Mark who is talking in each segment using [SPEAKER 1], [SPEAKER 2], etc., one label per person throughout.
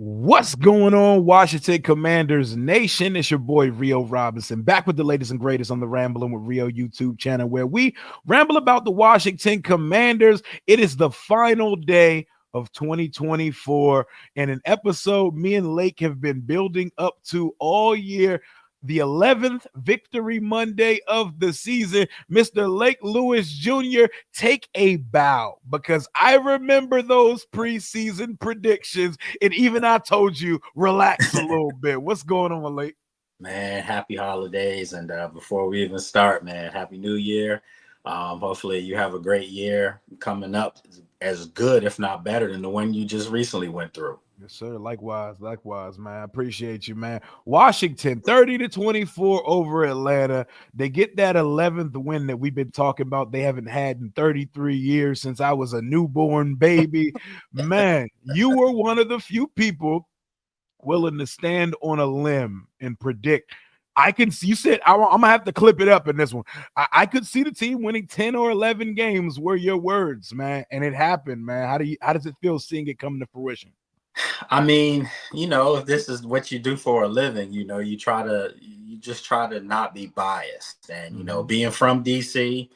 [SPEAKER 1] What's going on, Washington Commanders Nation? It's your boy Rio Robinson, back with the latest and greatest on the Rambling with Rio YouTube channel, where we ramble about the Washington Commanders. It is the final day of 2024, and an episode me and Lake have been building up to all year. The 11th Victory Monday of the season. Mr. Lake Lewis Jr., take a bow, because I remember those preseason predictions, and even I told you, relax a little bit. What's going on, Lake?
[SPEAKER 2] Man, happy holidays. And before we even start, man, happy new year. Hopefully you have a great year coming up, as good, if not better, than the one you just recently went through.
[SPEAKER 1] Yes, sir. Likewise, man. I appreciate you, man. Washington 30-24 over Atlanta. They get that 11th win that we've been talking about. They haven't had in 33 years, since I was a newborn baby. Man, you were one of the few people willing to stand on a limb and predict. I can see, you said, I'm gonna have to clip it up in this one. I could see the team winning 10 or 11 games, were your words, man. And it happened, man. How does it feel seeing it come to fruition?
[SPEAKER 2] I mean, if this is what you do for a living, you just try to not be biased. And, being from DC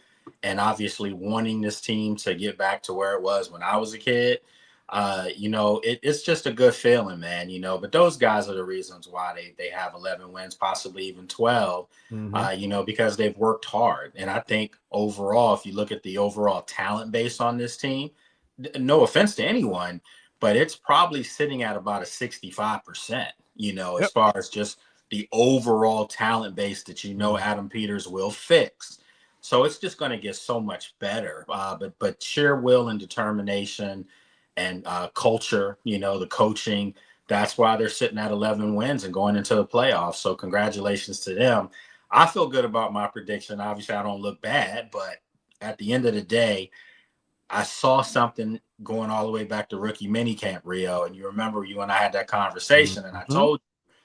[SPEAKER 2] and obviously wanting this team to get back to where it was when I was a kid, it's just a good feeling, man, but those guys are the reasons why they have 11 wins, possibly even 12, because they've worked hard. And I think overall, if you look at the overall talent base on this team, no offense to anyone, but it's probably sitting at about a 65%, as far as just the overall talent base that Adam Peters will fix. So it's just going to get so much better. But sheer will and determination and culture, the coaching, that's why they're sitting at 11 wins and going into the playoffs. So congratulations to them. I feel good about my prediction. Obviously, I don't look bad, but at the end of the day, I saw something going all the way back to rookie minicamp, Rio. And you remember you and I had that conversation, and I told you,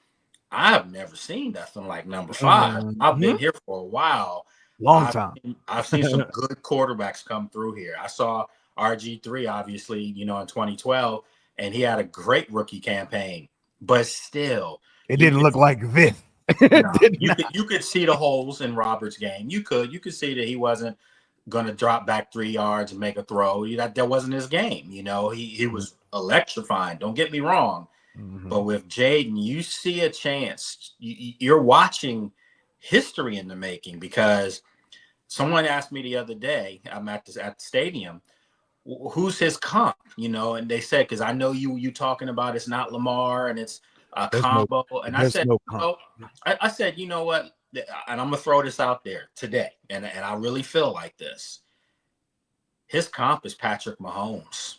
[SPEAKER 2] I have never seen nothing like number 5. I've been here for a while.
[SPEAKER 1] Long time.
[SPEAKER 2] I've seen some good quarterbacks come through here. I saw RG3, obviously, in 2012, and he had a great rookie campaign. But still,
[SPEAKER 1] it didn't look like this.
[SPEAKER 2] You could see the holes in Robert's game. You could see that he wasn't going to drop back 3 yards and make a throw. That wasn't his game. He was electrifying. Don't get me wrong. But with Jayden, you see a chance. You're watching history in the making, because someone asked me the other day, I'm at the stadium, who's his comp, and they said, because I know you talking about it's not Lamar and it's a combo. I said, I said, you know what? And I'm going to throw this out there today, and I really feel like this. His comp is Patrick Mahomes.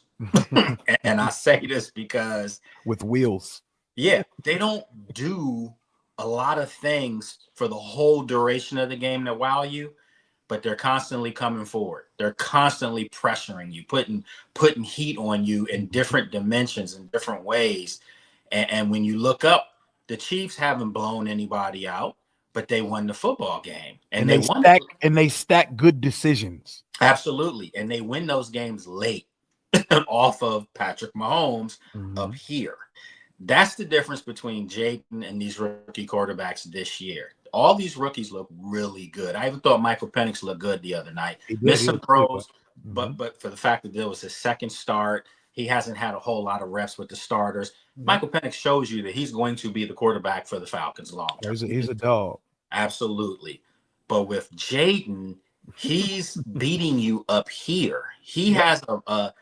[SPEAKER 2] And I say this because
[SPEAKER 1] with wheels.
[SPEAKER 2] Yeah, they don't do a lot of things for the whole duration of the game that wow you, but they're constantly coming forward. They're constantly pressuring you, putting heat on you in different dimensions, in different ways. And when you look up, the Chiefs haven't blown anybody out, but they won the football game. And
[SPEAKER 1] they stack good decisions.
[SPEAKER 2] Absolutely. And they win those games late off of Patrick Mahomes up here. That's the difference between Jayden and these rookie quarterbacks this year. All these rookies look really good. I even thought Michael Penix looked good the other night. Missed some throws, but for the fact that there was his second start, he hasn't had a whole lot of reps with the starters. Michael Penix shows you that he's going to be the quarterback for the Falcons long term.
[SPEAKER 1] He's a dog.
[SPEAKER 2] Absolutely. But with Jayden, he's beating you up here. He has a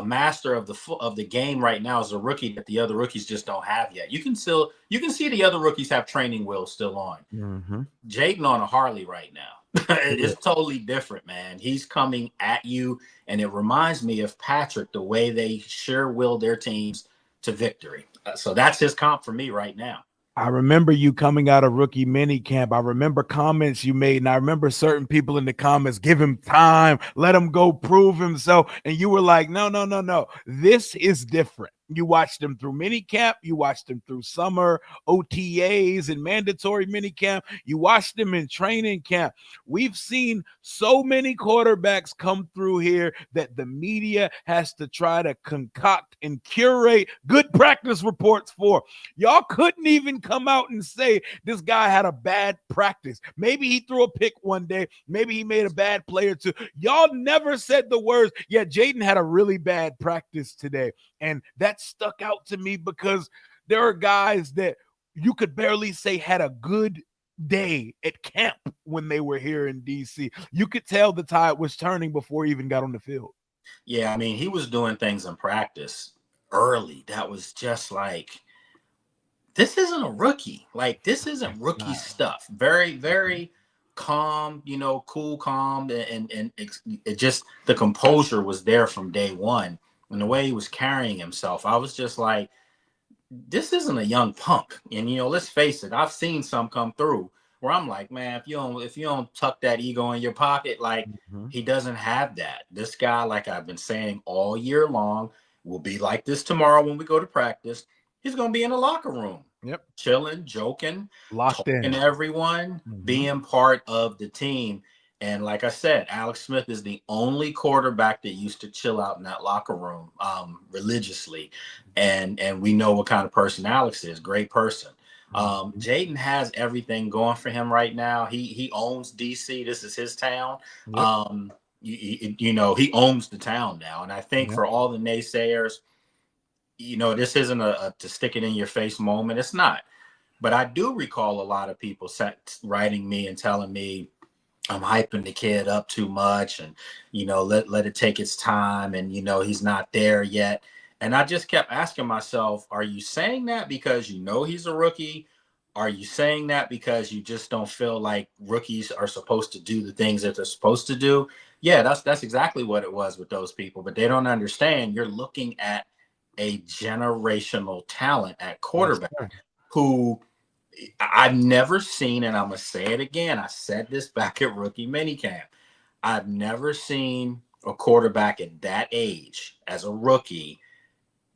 [SPEAKER 2] master of the game right now as a rookie that the other rookies just don't have yet. You can see the other rookies have training wheels still on. Jayden on a Harley right now. It's totally different, man. He's coming at you, and it reminds me of Patrick, the way they sure will their teams to victory. So that's his comp for me right now.
[SPEAKER 1] I remember you coming out of rookie mini camp. I remember comments you made, and I remember certain people in the comments, give him time, let him go prove himself. And you were like, no. This is different. You watched him through mini camp. You watched him through summer OTAs and mandatory mini camp. You watched him in training camp. We've seen so many quarterbacks come through here that the media has to try to concoct and curate good practice reports for. Y'all couldn't even come out and say this guy had a bad practice. Maybe he threw a pick one day. Maybe he made a bad play or two. Y'all never said the words, yeah, Jayden had a really bad practice today. And that stuck out to me because there are guys that you could barely say had a good day at camp when they were here in DC. You could tell the tide was turning before he even got on the field.
[SPEAKER 2] Yeah, I mean, he was doing things in practice early that was just like, this isn't a rookie. Like, this isn't rookie stuff. Very, very calm, cool, calm, and it just, the composure was there from day one. And the way he was carrying himself, I was just like, this isn't a young punk. And let's face it, I've seen some come through where I'm like, man, if you don't tuck that ego in your pocket, like, he doesn't have that. This guy, like I've been saying all year long, will be like this tomorrow when we go to practice. He's gonna be in the locker room, chilling, joking,
[SPEAKER 1] Locked
[SPEAKER 2] talking
[SPEAKER 1] in.
[SPEAKER 2] to everyone, being part of the team. And like I said, Alex Smith is the only quarterback that used to chill out in that locker room religiously. And we know what kind of person Alex is. Great person. Jayden has everything going for him right now. He owns DC. This is his town. He owns the town now. And I think for all the naysayers, this isn't a to stick it in your face moment. It's not. But I do recall a lot of people writing me and telling me I'm hyping the kid up too much, and let it take its time, and he's not there yet. And I just kept asking myself, are you saying that because he's a rookie? Are you saying that because you just don't feel like rookies are supposed to do the things that they're supposed to do? Yeah, that's exactly what it was with those people. But they don't understand. You're looking at a generational talent at quarterback who I've never seen, and I'm going to say it again. I said this back at rookie minicamp. I've never seen a quarterback at that age as a rookie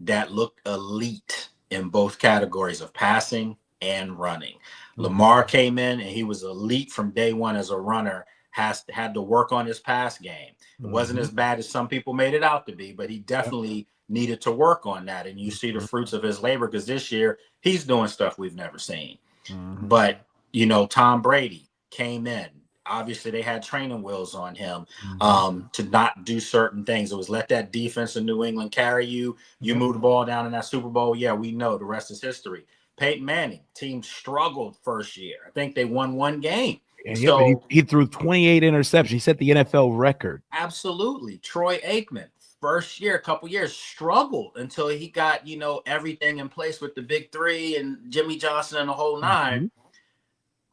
[SPEAKER 2] that looked elite in both categories of passing and running. Lamar came in and he was elite from day one as a runner, had to work on his pass game. It wasn't as bad as some people made it out to be, but he definitely needed to work on that. And you see the fruits of his labor because this year he's doing stuff we've never seen. But, Tom Brady came in. Obviously, they had training wheels on him to not do certain things. It was let that defense in New England carry you. You move the ball down in that Super Bowl. Yeah, we know the rest is history. Peyton Manning, team struggled first year. I think they won one game.
[SPEAKER 1] And he threw 28 interceptions. He set the NFL record.
[SPEAKER 2] Absolutely. Troy Aikman, first year, a couple years, struggled until he got, everything in place with the big three and Jimmy Johnson and the whole nine.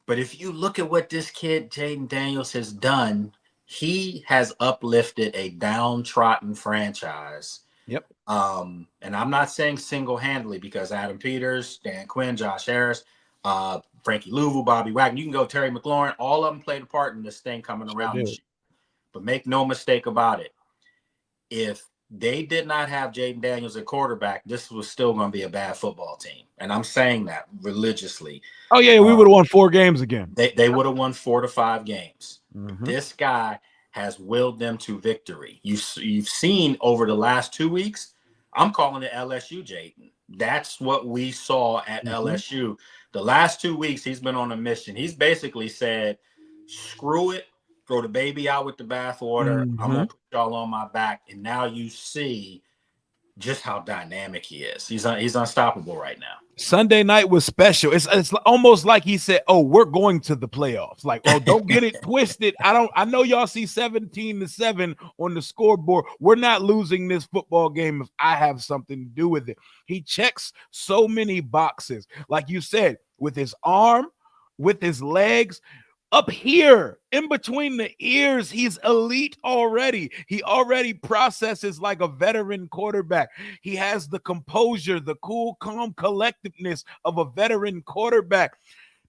[SPEAKER 2] But if you look at what this kid, Jayden Daniels, has done, he has uplifted a downtrodden franchise. And I'm not saying single-handedly because Adam Peters, Dan Quinn, Josh Harris, Frankie Louvu, Bobby Wagner, you can go Terry McLaurin, all of them played a part in this thing coming around this year. But make no mistake about it. If they did not have Jayden Daniels at quarterback, this was still going to be a bad football team. And I'm saying that religiously.
[SPEAKER 1] Oh, yeah, we would have won 4 games again.
[SPEAKER 2] They would have won 4 to 5 games. This guy has willed them to victory. You've seen over the last 2 weeks, I'm calling it LSU, Jayden. That's what we saw at LSU. The last 2 weeks, he's been on a mission. He's basically said, screw it. Throw the baby out with the bathwater. I'm going to put y'all on my back. And now you see just how dynamic he is. He's unstoppable right now.
[SPEAKER 1] Sunday night was special. It's almost like he said, "Oh, we're going to the playoffs." Like, oh, don't get it twisted. I know y'all see 17-7 on the scoreboard. We're not losing this football game if I have something to do with it. He checks so many boxes. Like you said, with his arm, with his legs, up here, in between the ears, he's elite already. He already processes like a veteran quarterback. He has the composure, the cool, calm collectiveness of a veteran quarterback.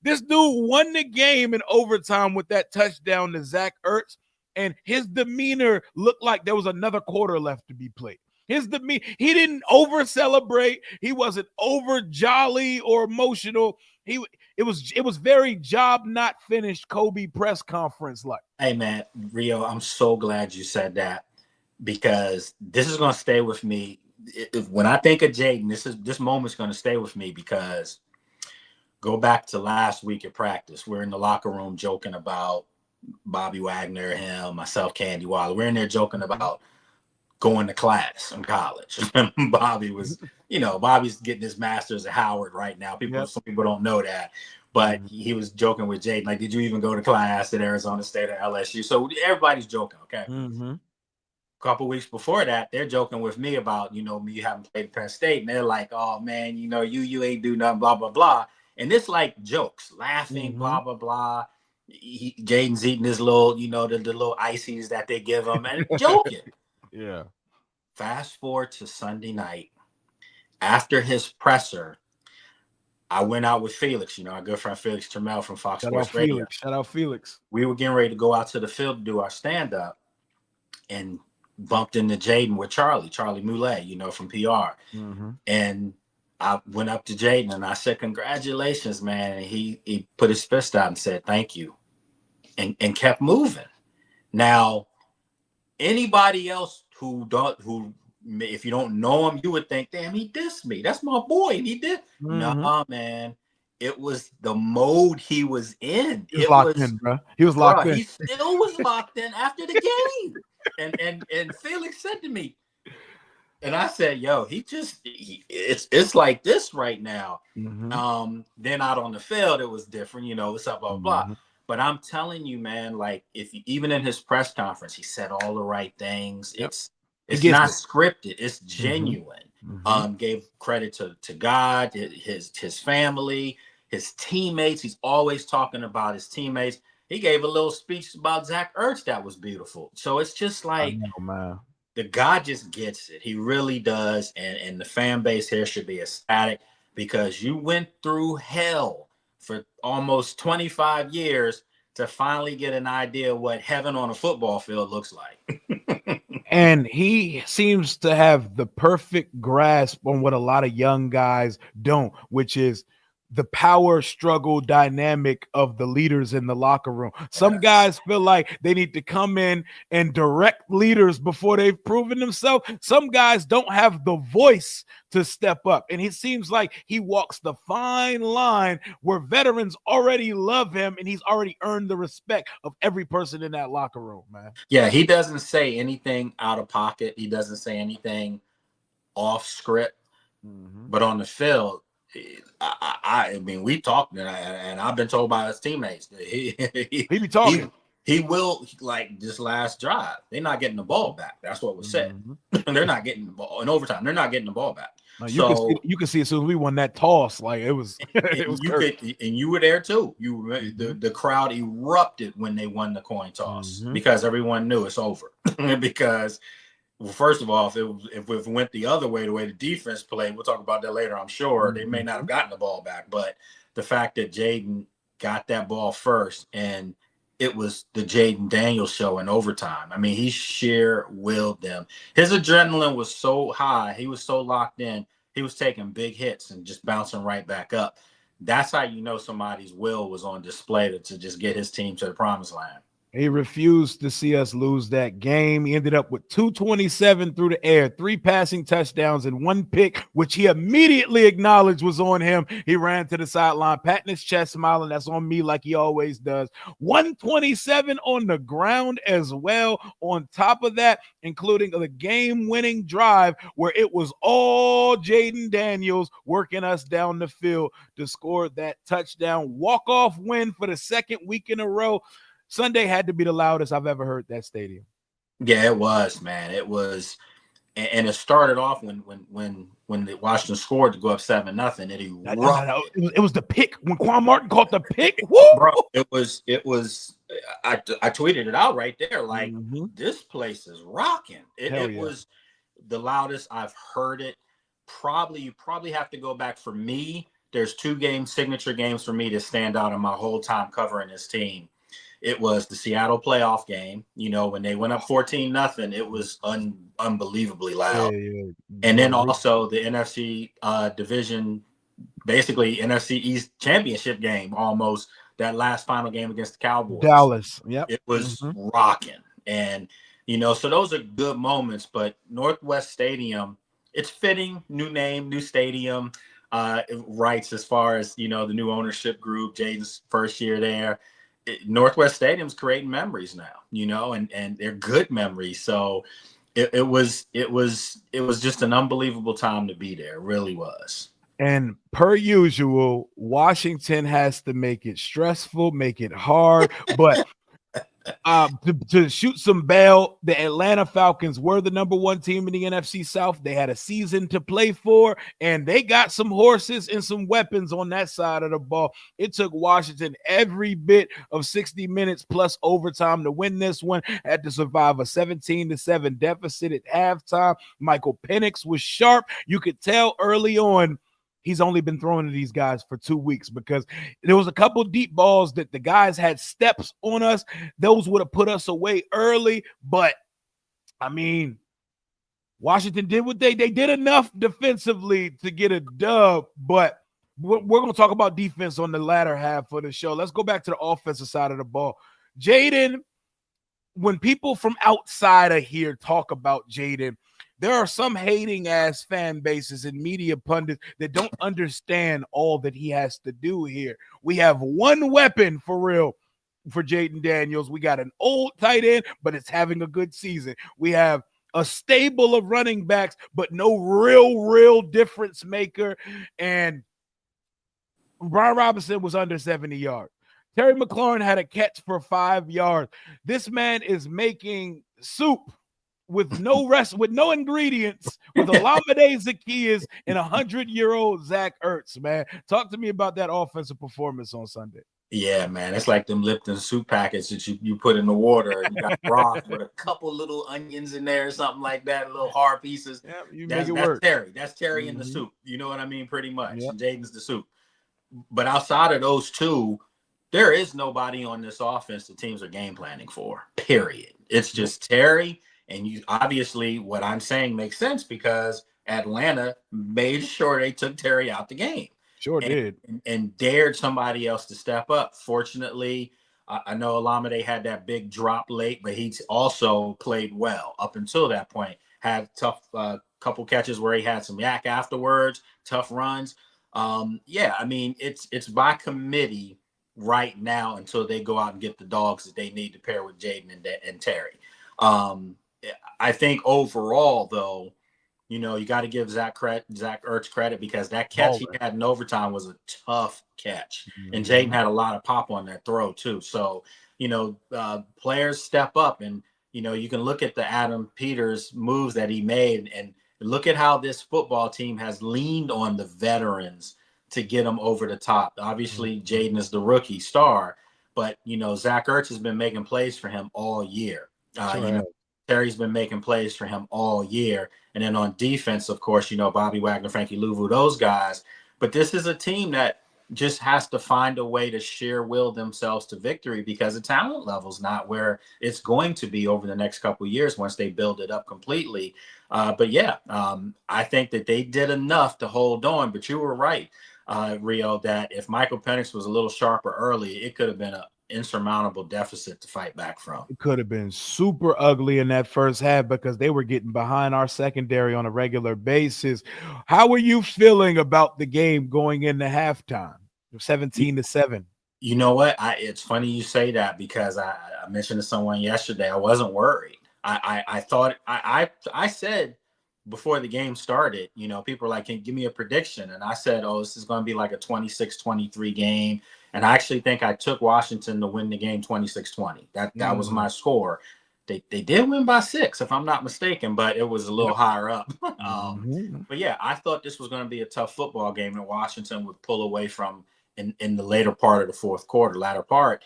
[SPEAKER 1] This dude won the game in overtime with that touchdown to Zach Ertz, and his demeanor looked like there was another quarter left to be played. His demeanor, he didn't over celebrate. He wasn't over jolly or emotional. It was very job not finished Kobe press conference like.
[SPEAKER 2] Hey man, Rio, I'm so glad you said that because this is gonna stay with me. When I think of Jayden, this moment's gonna stay with me because go back to last week at practice. We're in the locker room joking about Bobby Wagner, him, myself, Candy Waller. We're in there joking about going to class in college. Bobby was, Bobby's getting his master's at Howard right now.
[SPEAKER 1] Yep.
[SPEAKER 2] Some people don't know that, but
[SPEAKER 1] Mhm.
[SPEAKER 2] he was joking with Jayden, like, did you even go to class at Arizona State or LSU? So everybody's joking, okay?
[SPEAKER 1] Mhm.
[SPEAKER 2] A couple weeks before that, they're joking with me about, me having played Penn State, and they're like, oh man, you ain't do nothing, blah, blah, blah. And it's like jokes, laughing, blah,
[SPEAKER 1] Mhm.
[SPEAKER 2] blah, blah. Jayden's eating his little, the little ices that they give him and joking.
[SPEAKER 1] Yeah.
[SPEAKER 2] Fast forward to Sunday night. After his presser, I went out with Felix, our good friend Felix Trammell from Fox
[SPEAKER 1] Shout out
[SPEAKER 2] Sports Radio.
[SPEAKER 1] Felix. Shout out Felix.
[SPEAKER 2] We were getting ready to go out to the field to do our stand-up and bumped into Jayden with Charlie Moulet, from PR.
[SPEAKER 1] Mhm.
[SPEAKER 2] And I went up to Jayden and I said, congratulations, man. And he put his fist out and said, thank you. And kept moving. Now, anybody else who if you don't know him, you would think, damn, he dissed me. That's my boy. And he did.
[SPEAKER 1] Mhm.
[SPEAKER 2] Nah, man. It was the mode he was in.
[SPEAKER 1] He was locked in, bro. He was locked
[SPEAKER 2] Bruh,
[SPEAKER 1] in.
[SPEAKER 2] he still was locked in after the game. And Felix said to me, and I said, yo, it's like this right now.
[SPEAKER 1] Mhm.
[SPEAKER 2] Then out on the field, it was different, what's up, blah, blah, blah.
[SPEAKER 1] Mhm.
[SPEAKER 2] But I'm telling you, man, like even in his press conference, he said all the right things.
[SPEAKER 1] Yep. He
[SPEAKER 2] It's
[SPEAKER 1] gets
[SPEAKER 2] not
[SPEAKER 1] it.
[SPEAKER 2] scripted, it's
[SPEAKER 1] Mhm.
[SPEAKER 2] genuine.
[SPEAKER 1] Mhm.
[SPEAKER 2] Gave credit to God, his family, his teammates. He's always talking about his teammates. He gave a little speech about Zach Ertz that was beautiful. So it's just
[SPEAKER 1] I
[SPEAKER 2] like
[SPEAKER 1] know, man.
[SPEAKER 2] the guy just gets it. He really does. And the fan base here should be ecstatic because you went through hell for almost 25 years to finally get an idea of what heaven on a football field looks like.
[SPEAKER 1] And he seems to have the perfect grasp on what a lot of young guys don't, which is the power struggle dynamic of the leaders in the locker room. Some
[SPEAKER 2] Yes.
[SPEAKER 1] guys feel like they need to come in and direct leaders before they've proven themselves. Some guys don't have the voice to step up. And it seems like he walks the fine line where veterans already love him and he's already earned the respect of every person in that locker room, man.
[SPEAKER 2] Yeah, he doesn't say anything out of pocket. He doesn't say anything off script.
[SPEAKER 1] Mm-hmm.
[SPEAKER 2] But on the field, I mean, we talked, and I've been told by his teammates that he
[SPEAKER 1] He be
[SPEAKER 2] he
[SPEAKER 1] talking.
[SPEAKER 2] he will, like this last drive. They're not getting the ball back. That's what was said.
[SPEAKER 1] Mm-hmm.
[SPEAKER 2] They're not getting the ball in overtime. They're not getting the ball back. So
[SPEAKER 1] You can see as soon as we won that toss, like it was
[SPEAKER 2] and
[SPEAKER 1] it was Kurt.
[SPEAKER 2] you were there too.
[SPEAKER 1] Mm-hmm.
[SPEAKER 2] The crowd erupted when they won the coin toss
[SPEAKER 1] Mm-hmm.
[SPEAKER 2] because everyone knew it's over. Because well, first of all, if it went the other way, the way the defense played, we'll talk about that later. I'm sure they may not
[SPEAKER 1] Mm-hmm.
[SPEAKER 2] have gotten the ball back, but the fact that Jayden got that ball first and it was the Jayden Daniels show in overtime. I mean, he sheer willed them. His adrenaline was so high. He was so locked in. He was taking big hits and just bouncing right back up. That's how you know somebody's will was on display to just get his team to the promised land.
[SPEAKER 1] He refused to see us lose that game. He ended up with 227 through the air, 3 passing touchdowns, and 1 pick, which he immediately acknowledged was on him. He ran to the sideline, patting his chest, smiling. That's on me, like he always does. 127 on the ground as well. On top of that, including the game-winning drive where it was all Jayden Daniels working us down the field to score that touchdown walk-off win for the second week in a row. Sunday had to be the loudest I've ever heard that stadium.
[SPEAKER 2] Yeah, it was, man. It was, and it started off when the Washington scored to go up 7-0. It erupted,
[SPEAKER 1] It was the pick when Quan Martin caught the pick. Woo!
[SPEAKER 2] bro. It was. I tweeted it out right there. Like
[SPEAKER 1] Mm-hmm.
[SPEAKER 2] this place is rocking.
[SPEAKER 1] Hell
[SPEAKER 2] It
[SPEAKER 1] yeah.
[SPEAKER 2] was the loudest I've heard it. You probably have to go back for me. There's 2 signature games for me to stand out in my whole time covering this team. It was the Seattle playoff game. When they went up 14-0, it was unbelievably
[SPEAKER 1] Yeah,
[SPEAKER 2] loud.
[SPEAKER 1] yeah.
[SPEAKER 2] And then
[SPEAKER 1] Bro,
[SPEAKER 2] also the NFC division, basically NFC East championship game, almost that last final game against the Cowboys.
[SPEAKER 1] Dallas. Yep.
[SPEAKER 2] It was rocking. And, so those are good moments, but Northwest Stadium, it's fitting, new name, new stadium, rights as far as, the new ownership group, Jayden's first year there. Northwest Stadium's creating memories now, and they're good memories. So it was just an unbelievable time to be there. It really was.
[SPEAKER 1] And per usual, Washington has to make it stressful, make it hard. But to shoot some bail, the Atlanta Falcons were the number one team in the NFC South. They had a season to play for, and they got some horses and some weapons on that side of the ball. It took Washington every bit of 60 minutes plus overtime to win this one. Had to survive a 17-7 deficit at halftime. Michael Penix was sharp. You could tell early on he's only been throwing to these guys for 2 weeks because there was a couple deep balls that the guys had steps on us. Those would have put us away early. But, I mean, Washington did what they did enough defensively to get a dub. But we're going to talk about defense on the latter half of the show. Let's go back to the offensive side of the ball. Jayden, when people from outside of here talk about Jayden, there are some hating ass fan bases and media pundits that don't understand all that he has to do here. We have one weapon for real for Jayden Daniels. We got an old tight end, but it's having a good season. We have a stable of running backs, but no real difference maker. And Brian Robinson was under 70 yards. Terry McLaurin had a catch for 5 yards. This man is making soup with no rest, with no ingredients, with Olamide Zaccheaus and 100-year-old Zach Ertz, man. Talk to me about that offensive performance on Sunday.
[SPEAKER 2] Yeah, man. It's like them Lipton soup packets that you put in the water and you got broth with a couple little onions in there or something like that, little hard pieces.
[SPEAKER 1] Yeah, you make
[SPEAKER 2] That's
[SPEAKER 1] it
[SPEAKER 2] that's
[SPEAKER 1] work.
[SPEAKER 2] Terry. That's Terry in the soup. You know what I mean? Pretty much.
[SPEAKER 1] Yep.
[SPEAKER 2] Jayden's the soup. But outside of those two, there is nobody on this offense the teams are game planning for. Period. It's just Terry. And you obviously what I'm saying makes sense because Atlanta made sure they took Terry out the game.
[SPEAKER 1] Sure did.
[SPEAKER 2] And dared somebody else to step up. Fortunately, I know Olamide had that big drop late, but he's also played well up until that point. Had tough couple catches where he had some yak afterwards, tough runs. Yeah, I mean, it's by committee right now until they go out and get the dogs that they need to pair with Jayden and Terry. I think overall, though, you got to give Zach Ertz credit because that catch he had in overtime was a tough catch. And Jayden had a lot of pop on that throw, too. So, players step up and, you can look at the Adam Peters moves that he made and look at how this football team has leaned on the veterans to get them over the top. Obviously, Jayden is the rookie star, but, Zach Ertz has been making plays for him all year. Terry's been making plays for him all year. And then on defense, of course, Bobby Wagner, Frankie Louvu, those guys. But this is a team that just has to find a way to sheer will themselves to victory because the talent level's not where it's going to be over the next couple of years once they build it up completely. But yeah, I think that they did enough to hold on. But you were right, Rio, that if Michael Penix was a little sharper early, it could have been an insurmountable deficit to fight back from.
[SPEAKER 1] It could have been super ugly in that first half because they were getting behind our secondary on a regular basis. How were you feeling about the game going into halftime? 17-7.
[SPEAKER 2] You know what? It's funny you say that because I mentioned to someone yesterday I wasn't worried. I thought I said before the game started, people were like, can you give me a prediction? And I said, oh, this is going to be like a 26-23 game. And I actually think I took Washington to win the game 26-20. That was my score. They did win by 6, if I'm not mistaken, but it was a little higher up. But yeah, I thought this was going to be a tough football game that Washington would pull away from in the later part of the fourth quarter, latter part.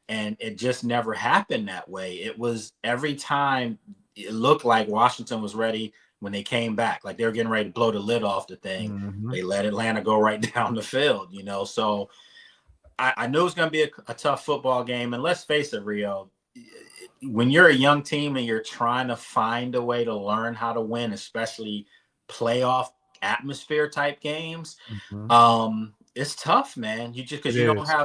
[SPEAKER 2] And it just never happened that way. It was every time it looked like Washington was ready when they came back, like they were getting ready to blow the lid off the thing. They let Atlanta go right down the field, So I know it's going to be a tough football game. And let's face it, Rio, when you're a young team and you're trying to find a way to learn how to win, especially playoff atmosphere type games,
[SPEAKER 1] Mhm.
[SPEAKER 2] it's tough, man. You just
[SPEAKER 1] It
[SPEAKER 2] because
[SPEAKER 1] is.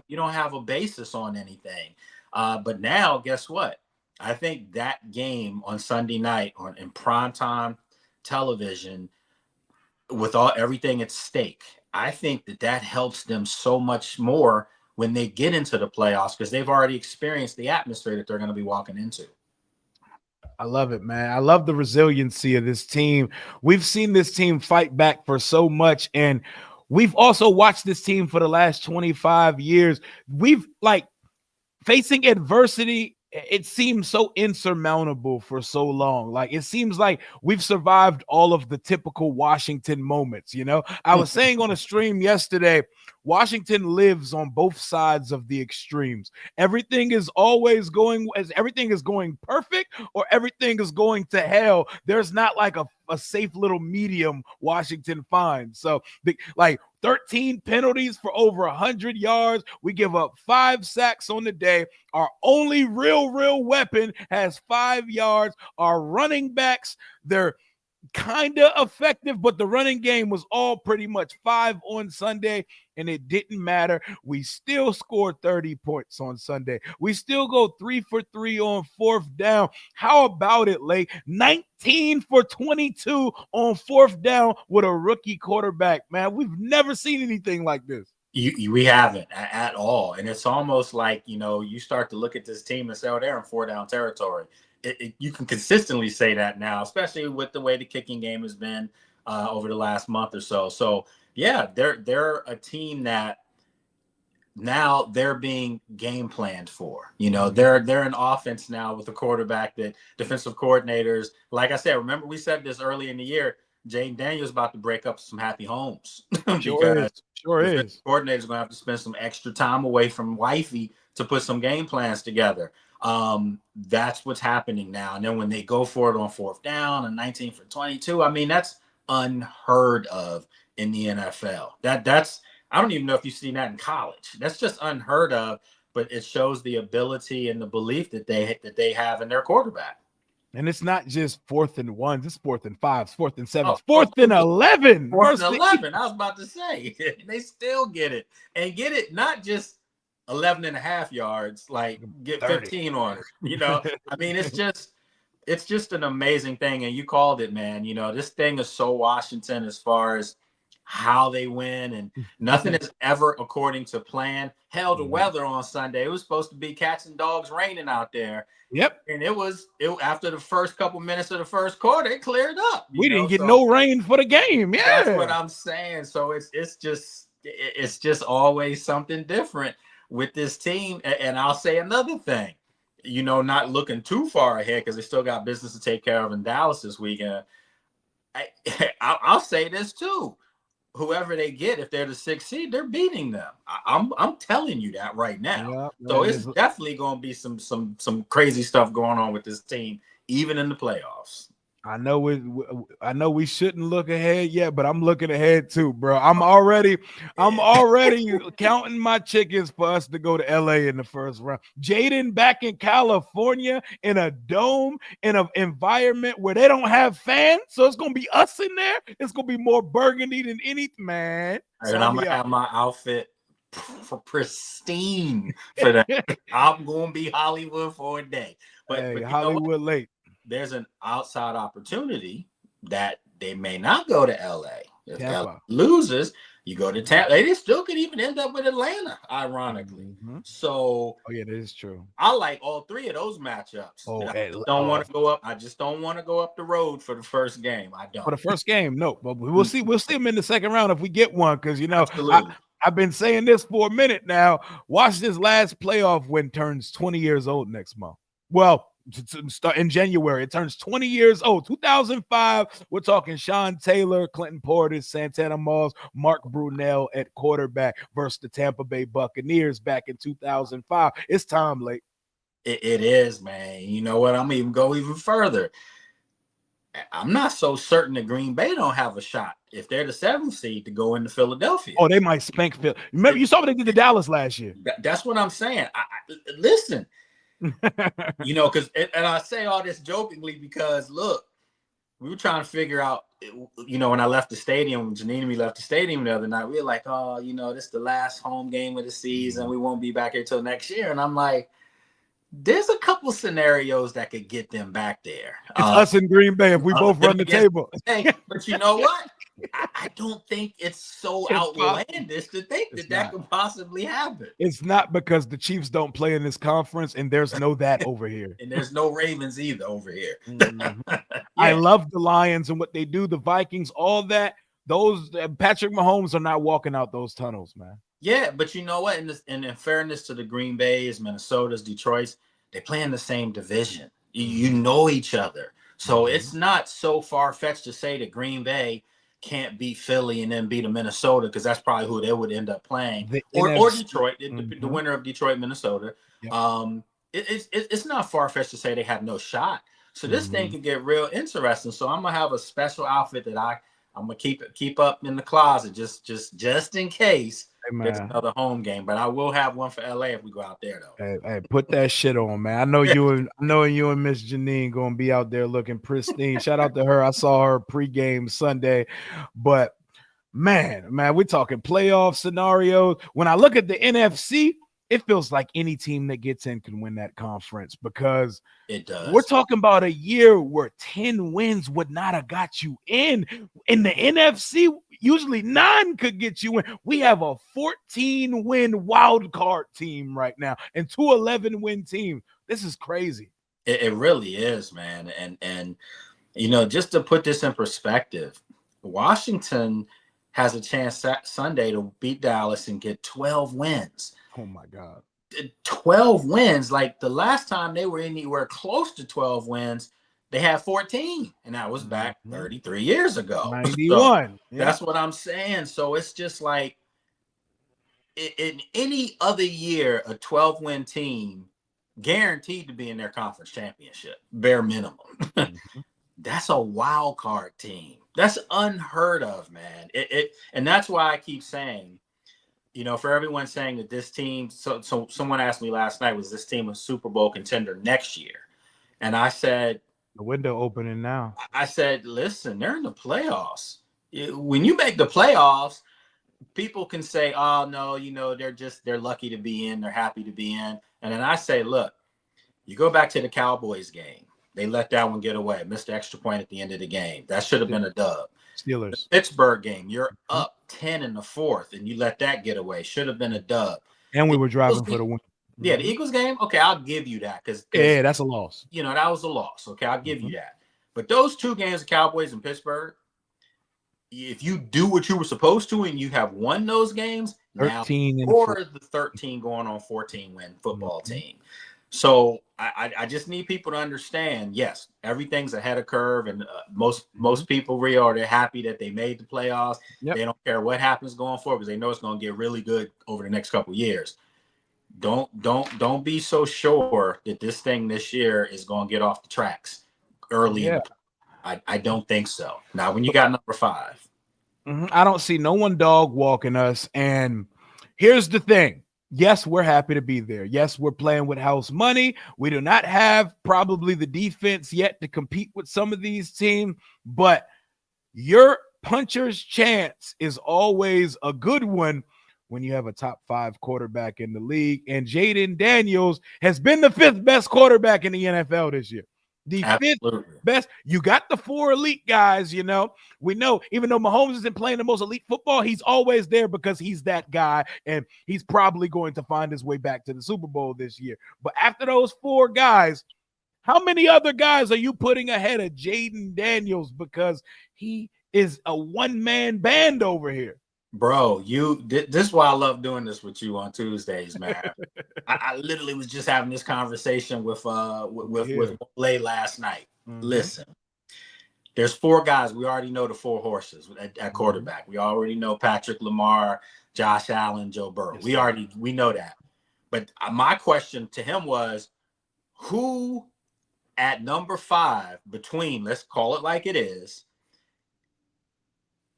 [SPEAKER 2] you don't have a basis on anything. But now, guess what? I think that game on Sunday night on in primetime television with all everything at stake, I think that helps them so much more when they get into the playoffs because they've already experienced the atmosphere that they're going to be walking into.
[SPEAKER 1] I love it, man. I love the resiliency of this team. We've seen this team fight back for so much, and we've also watched this team for the last 25 years. We've like facing adversity, it seems so insurmountable for so long. Like it seems like we've survived all of the typical Washington moments. I was saying on a stream yesterday, Washington lives on both sides of the extremes. Everything is always going as everything is going perfect or everything is going to hell. There's not like a safe little medium Washington finds. So like 13 penalties for over 100 yards. We give up 5 sacks on the day. Our only real weapon has 5 yards. Our running backs, they're kind of effective, but the running game was all pretty much 5 on Sunday, and it didn't matter. We still scored 30 points on Sunday. We still go 3 for 3 on fourth down. How about it, Lake? 19 for 22 on fourth down with a rookie quarterback, man. We've never seen anything like this.
[SPEAKER 2] We haven't at all, and it's almost like you start to look at this team and say, "Oh, they're in 4 down territory." You can consistently say that now, especially with the way the kicking game has been over the last month or so. So yeah, they're a team that now they're being game planned for. They're an offense now with a quarterback that defensive coordinators, like I said, remember we said this early in the year, Jayden Daniels about to break up some happy homes
[SPEAKER 1] Sure
[SPEAKER 2] because
[SPEAKER 1] is. Sure
[SPEAKER 2] defensive
[SPEAKER 1] is.
[SPEAKER 2] coordinators are going to have to spend some extra time away from wifey to put some game plans together. That's what's happening now. And then when they go for it on fourth down and 19 for 22, I mean, that's unheard of in the NFL. That's I don't even know if you've seen that in college. That's just unheard of, but it shows the ability and the belief that they have in their quarterback.
[SPEAKER 1] And it's not just fourth and ones, it's fourth and fives, fourth and
[SPEAKER 2] Oh,
[SPEAKER 1] sevens,
[SPEAKER 2] fourth,
[SPEAKER 1] fourth and 11
[SPEAKER 2] fourth and
[SPEAKER 1] versus the
[SPEAKER 2] 11. I was about to say, they still get it and get it not just 11 and a half yards, like get
[SPEAKER 1] 30.
[SPEAKER 2] 15 on it. I mean, it's just an amazing thing. And you called it, man. This thing is so Washington as far as how they win, and nothing is ever according to plan. Hell, the weather on Sunday, it was supposed to be cats and dogs raining out there.
[SPEAKER 1] Yep.
[SPEAKER 2] And it after the first couple minutes of the first quarter, it cleared up,
[SPEAKER 1] We didn't get
[SPEAKER 2] So
[SPEAKER 1] no rain for the game.
[SPEAKER 2] that's what
[SPEAKER 1] Yeah.
[SPEAKER 2] I'm saying. So it's just always something different with this team. And I'll say another thing, not looking too far ahead because they still got business to take care of in Dallas this weekend. I'll say this too. Whoever they get, if they're the 6th seed, they're beating them. I'm telling you that right now.
[SPEAKER 1] Yeah,
[SPEAKER 2] So
[SPEAKER 1] man.
[SPEAKER 2] it's definitely going to be some crazy stuff going on with this team, even in the playoffs.
[SPEAKER 1] I know we shouldn't look ahead yet, but I'm looking ahead too, bro. I'm already counting my chickens for us to go to LA in the first round. Jayden back in California in a dome in an environment where they don't have fans, so it's gonna be us in there. It's gonna be more burgundy than anything, man.
[SPEAKER 2] And
[SPEAKER 1] Sign
[SPEAKER 2] I'm
[SPEAKER 1] me
[SPEAKER 2] gonna
[SPEAKER 1] up.
[SPEAKER 2] have my outfit pristine for that. I'm gonna be Hollywood for a day. But
[SPEAKER 1] Hey,
[SPEAKER 2] you know what?
[SPEAKER 1] Hollywood late.
[SPEAKER 2] There's an outside opportunity that they may not go to LA. If LA
[SPEAKER 1] Tampa.
[SPEAKER 2] loses, you go to Tampa. They still could even end up with Atlanta, ironically.
[SPEAKER 1] Mm-hmm.
[SPEAKER 2] So
[SPEAKER 1] Oh yeah, that is true.
[SPEAKER 2] I like all 3 of those matchups.
[SPEAKER 1] Oh,
[SPEAKER 2] I just don't
[SPEAKER 1] oh,
[SPEAKER 2] want to go up. I just don't want to go up the road for the first game. I
[SPEAKER 1] for
[SPEAKER 2] don't.
[SPEAKER 1] the first game, no, but we'll see. We'll see them in the second round if we get one. Because
[SPEAKER 2] Absolutely.
[SPEAKER 1] I've been saying this for a minute now. Washington's last playoff win turns 20 years old next month. Well, to start in January, it turns 20 years old. 2005. We're talking Sean Taylor, Clinton Portis, Santana Moss, Mark Brunell at quarterback versus the Tampa Bay Buccaneers back in 2005. It's time, late.
[SPEAKER 2] It is, man. You know what? I'm even go even further. I'm not so certain that Green Bay don't have a shot if they're the 7th seed to go into Philadelphia.
[SPEAKER 1] Oh, they might spank Phil. Remember, you saw what they did to Dallas last year.
[SPEAKER 2] That's what I'm saying. Listen, because and I say all this jokingly because look, we were trying to figure out, when I left the stadium, when Janine and me left the stadium the other night, we were like, oh, this is the last home game of the season. We won't be back here till next year. And I'm like, there's a couple scenarios that could get them back there.
[SPEAKER 1] It's us in Green Bay if we both run the table.
[SPEAKER 2] But you know what? I don't think it's so outlandish to think that could possibly happen.
[SPEAKER 1] It's not, because the Chiefs don't play in this conference, and there's no that over here.
[SPEAKER 2] And there's no Ravens either over here.
[SPEAKER 1] I love the Lions and what they do, the Vikings, all that. Those Patrick Mahomes are not walking out those tunnels, man.
[SPEAKER 2] Yeah, but you know what? In fairness to the Green Bays, Minnesotas, Detroits, they play in the same division. You know each other. So it's not so far-fetched to say that Green Bay can't beat Philly and then beat a Minnesota, because that's probably who they would end up playing. Or Detroit, the winner of Detroit, Minnesota. Yep. It's not far-fetched to say they have no shot. So this thing can get real interesting. So I'm going to have a special outfit that I'm going to keep up in the closet just in case there's another home game. But I will have one for LA if we go out there, though.
[SPEAKER 1] Hey, put that shit on, man. I know you and Miss Janine going to be out there looking pristine. Shout out to her. I saw her pregame Sunday. But man, we're talking playoff scenarios. When I look at the NFC, it feels like any team that gets in can win that conference, because
[SPEAKER 2] it does.
[SPEAKER 1] We're talking about a year where 10 wins would not have got you in. In the NFC, usually 9 could get you in. We have a 14-win wild card team right now and 2 11-win teams. This is crazy.
[SPEAKER 2] It really is, man. And just to put this in perspective, Washington has a chance Sunday to beat Dallas and get 12 wins.
[SPEAKER 1] Oh, my God.
[SPEAKER 2] 12 wins. Like the last time they were anywhere close to 12 wins, they had 14. And that was back 33 years ago.
[SPEAKER 1] 91.
[SPEAKER 2] So that's what I'm saying. So it's just like in any other year, a 12-win team guaranteed to be in their conference championship, bare minimum. That's a wild card team. That's unheard of, man. And that's why I keep saying, for everyone saying that this team, so someone asked me last night, was this team a Super Bowl contender next year? And I said,
[SPEAKER 1] the window opening now.
[SPEAKER 2] I said, listen, they're in the playoffs. When you make the playoffs, people can say, oh, no, they're lucky to be in. They're happy to be in. And then I say, look, you go back to the Cowboys game. They let that one get away. Missed the extra point at the end of the game. That should have been a dub.
[SPEAKER 1] Steelers.
[SPEAKER 2] The Pittsburgh game, you're up 10 in the 4th, and you let that get away. Should have been a dub.
[SPEAKER 1] And we were driving for the win.
[SPEAKER 2] Yeah, the Eagles game, okay, I'll give you that. Because
[SPEAKER 1] that's a loss.
[SPEAKER 2] That was a loss. Okay, I'll give you that. But those 2 games, the Cowboys and Pittsburgh, if you do what you were supposed to and you have won those games,
[SPEAKER 1] 13
[SPEAKER 2] now or the 13 going on 14-win football team. So I just need people to understand, yes, everything's ahead of curve, and most people, Rio, they're happy that they made the playoffs. Yep. They don't care what happens going forward because they know it's going to get really good over the next couple of years. Don't be so sure that this thing this year is going to get off the tracks early.
[SPEAKER 1] Yeah.
[SPEAKER 2] I don't think so. Now, when you got number 5.
[SPEAKER 1] I don't see no one dog walking us. And here's the thing. Yes, we're happy to be there. Yes, we're playing with house money. We do not have probably the defense yet to compete with some of these teams, but your puncher's chance is always a good one when you have a top 5 quarterback in the league. And Jayden Daniels has been the 5th best quarterback in the NFL this year. The
[SPEAKER 2] Absolutely.
[SPEAKER 1] 5th best. You got the 4 elite guys, We know, even though Mahomes isn't playing the most elite football, he's always there because he's that guy, and he's probably going to find his way back to the Super Bowl this year. But after those 4 guys, how many other guys are you putting ahead of Jayden Daniels? Because he is a one-man band over here.
[SPEAKER 2] Bro, this is why I love doing this with you on Tuesdays, man. I literally was just having this conversation with Lay last night. Listen, there's 4 guys. We already know the 4 horses at quarterback. We already know Patrick, Lamar, Josh Allen, Joe Burrow. We know that. But my question to him was, who At number 5, between, let's call it like it is,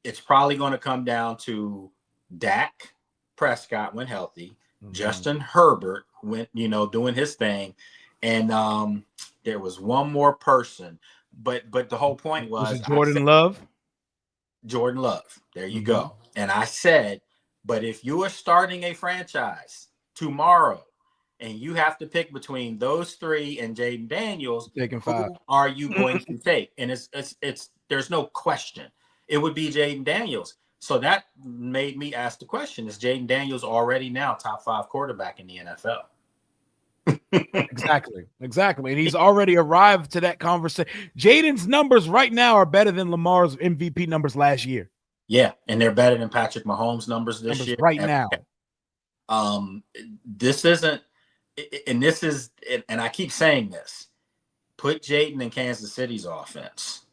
[SPEAKER 2] it's probably going to come down to Dak Prescott when healthy, Justin Herbert went, doing his thing, and there was one more person, but the whole point
[SPEAKER 1] Was
[SPEAKER 2] was
[SPEAKER 1] it
[SPEAKER 2] I said
[SPEAKER 1] Jordan Love?
[SPEAKER 2] Jordan Love. There you go. And I said, but if you are starting a franchise tomorrow and you have to pick between those 3 and Jayden Daniels,
[SPEAKER 1] Taking 5.
[SPEAKER 2] who are you going to take? And it's there's no question. It would be Jayden Daniels. So that made me ask the question: is Jayden Daniels already now top 5 quarterback in the NFL?
[SPEAKER 1] Exactly. And he's already arrived to that conversation. Jayden's numbers right now are better than Lamar's MVP numbers last year.
[SPEAKER 2] Yeah, and they're better than Patrick Mahomes' numbers this year.
[SPEAKER 1] Right now.
[SPEAKER 2] This isn't, and this is, and I keep saying this: put Jayden in Kansas City's offense.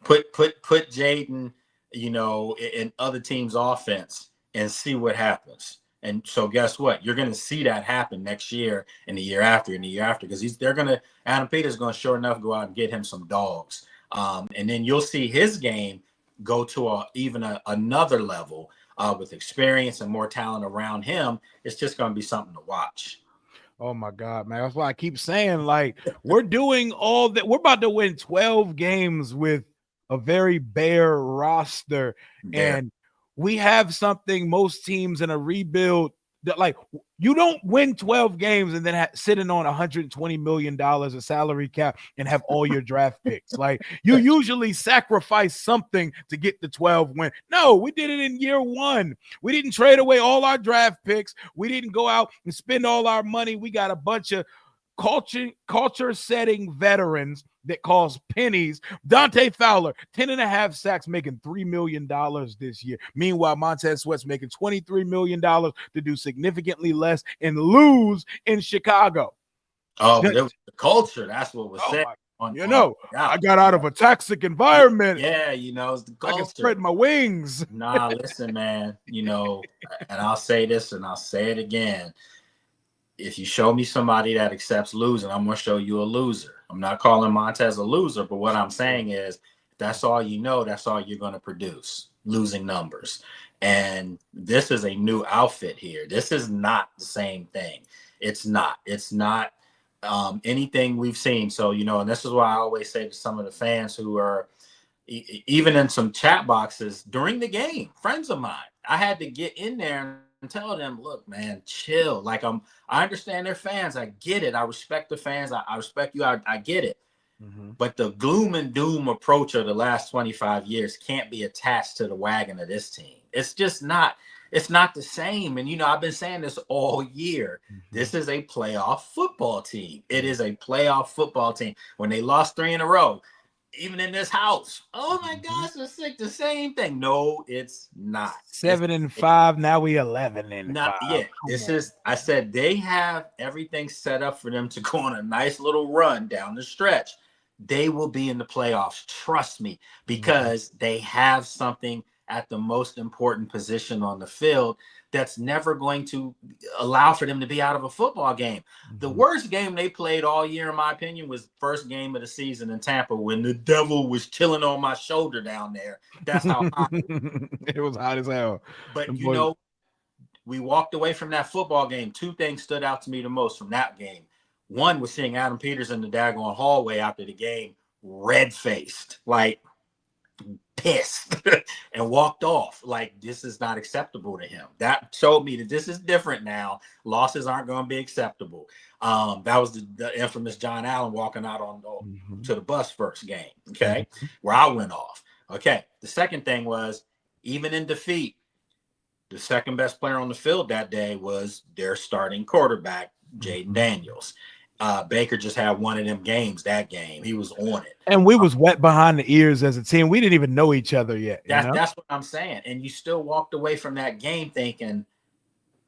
[SPEAKER 2] put Jayden, in other teams' offense and see what happens. And so guess what? You're going to see that happen next year and the year after and the year after, because Adam Peters is going to sure enough go out and get him some dogs. And then you'll see his game go to another level with experience and more talent around him. It's just going to be something to watch.
[SPEAKER 1] Oh my God, man. That's why I keep saying, like, we're doing all that. We're about to win 12 games with a very bare roster. And we have something most teams in a rebuild that, like, you don't win 12 games and then sitting on $120 million of salary cap and have all your draft picks. Like, you usually sacrifice something to get the 12 win. No, we did it in year 1. We didn't trade away all our draft picks. We didn't go out and spend all our money. We got a bunch of culture setting veterans that cost pennies. Dante Fowler, 10.5 sacks, making $3 million this year. Meanwhile, Montez Sweat's making $23 million to do significantly less and lose in Chicago.
[SPEAKER 2] Oh, but it was the culture. That's what was said.
[SPEAKER 1] I got out of a toxic environment.
[SPEAKER 2] Yeah, it's the culture.
[SPEAKER 1] I can spread my wings.
[SPEAKER 2] Nah, listen, man, and I'll say this and I'll say it again. If you show me somebody that accepts losing, I'm going to show you a loser. I'm not calling Montez a loser, but what I'm saying is that's all that's all you're going to produce, losing numbers. And this is a new outfit here. This is not the same thing. It's not anything we've seen. So, and this is why I always say to some of the fans who are even in some chat boxes during the game, friends of mine, I had to get in there and tell them, look, man, chill. Like, I understand they're fans. I get it. I respect the fans. I respect you. I get it. But the gloom and doom approach of the last 25 years can't be attached to the wagon of this team. It's just not. It's not the same. And, I've been saying this all year. This is a playoff football team. It is a playoff football team. When they lost 3 in a row, even in this house, oh my gosh, it's like the same thing. No, it's not.
[SPEAKER 1] 7-5. Now we 11-5.
[SPEAKER 2] Yeah, I said they have everything set up for them to go on a nice little run down the stretch. They will be in the playoffs. Trust me, because they have something at the most important position on the field that's never going to allow for them to be out of a football game. The worst game they played all year, in my opinion, was first game of the season in Tampa when the devil was chilling on my shoulder down there. That's how hot
[SPEAKER 1] it was hot as hell.
[SPEAKER 2] But we walked away from that football game. 2 things stood out to me the most from that game. One was seeing Adam Peters in the daggone hallway after the game, red-faced, like pissed, and walked off like this is not acceptable to him. That showed me that this is different now. Losses aren't going to be acceptable. That was the infamous John Allen walking out to the bus first game, okay, where I went off. Okay, the second thing was, even in defeat, the second best player on the field that day was their starting quarterback, Jayden Daniels. Baker just had one of them games that game. He was on it.
[SPEAKER 1] And we was wet behind the ears as a team. We didn't even know each other yet.
[SPEAKER 2] That's what I'm saying. And you still walked away from that game thinking,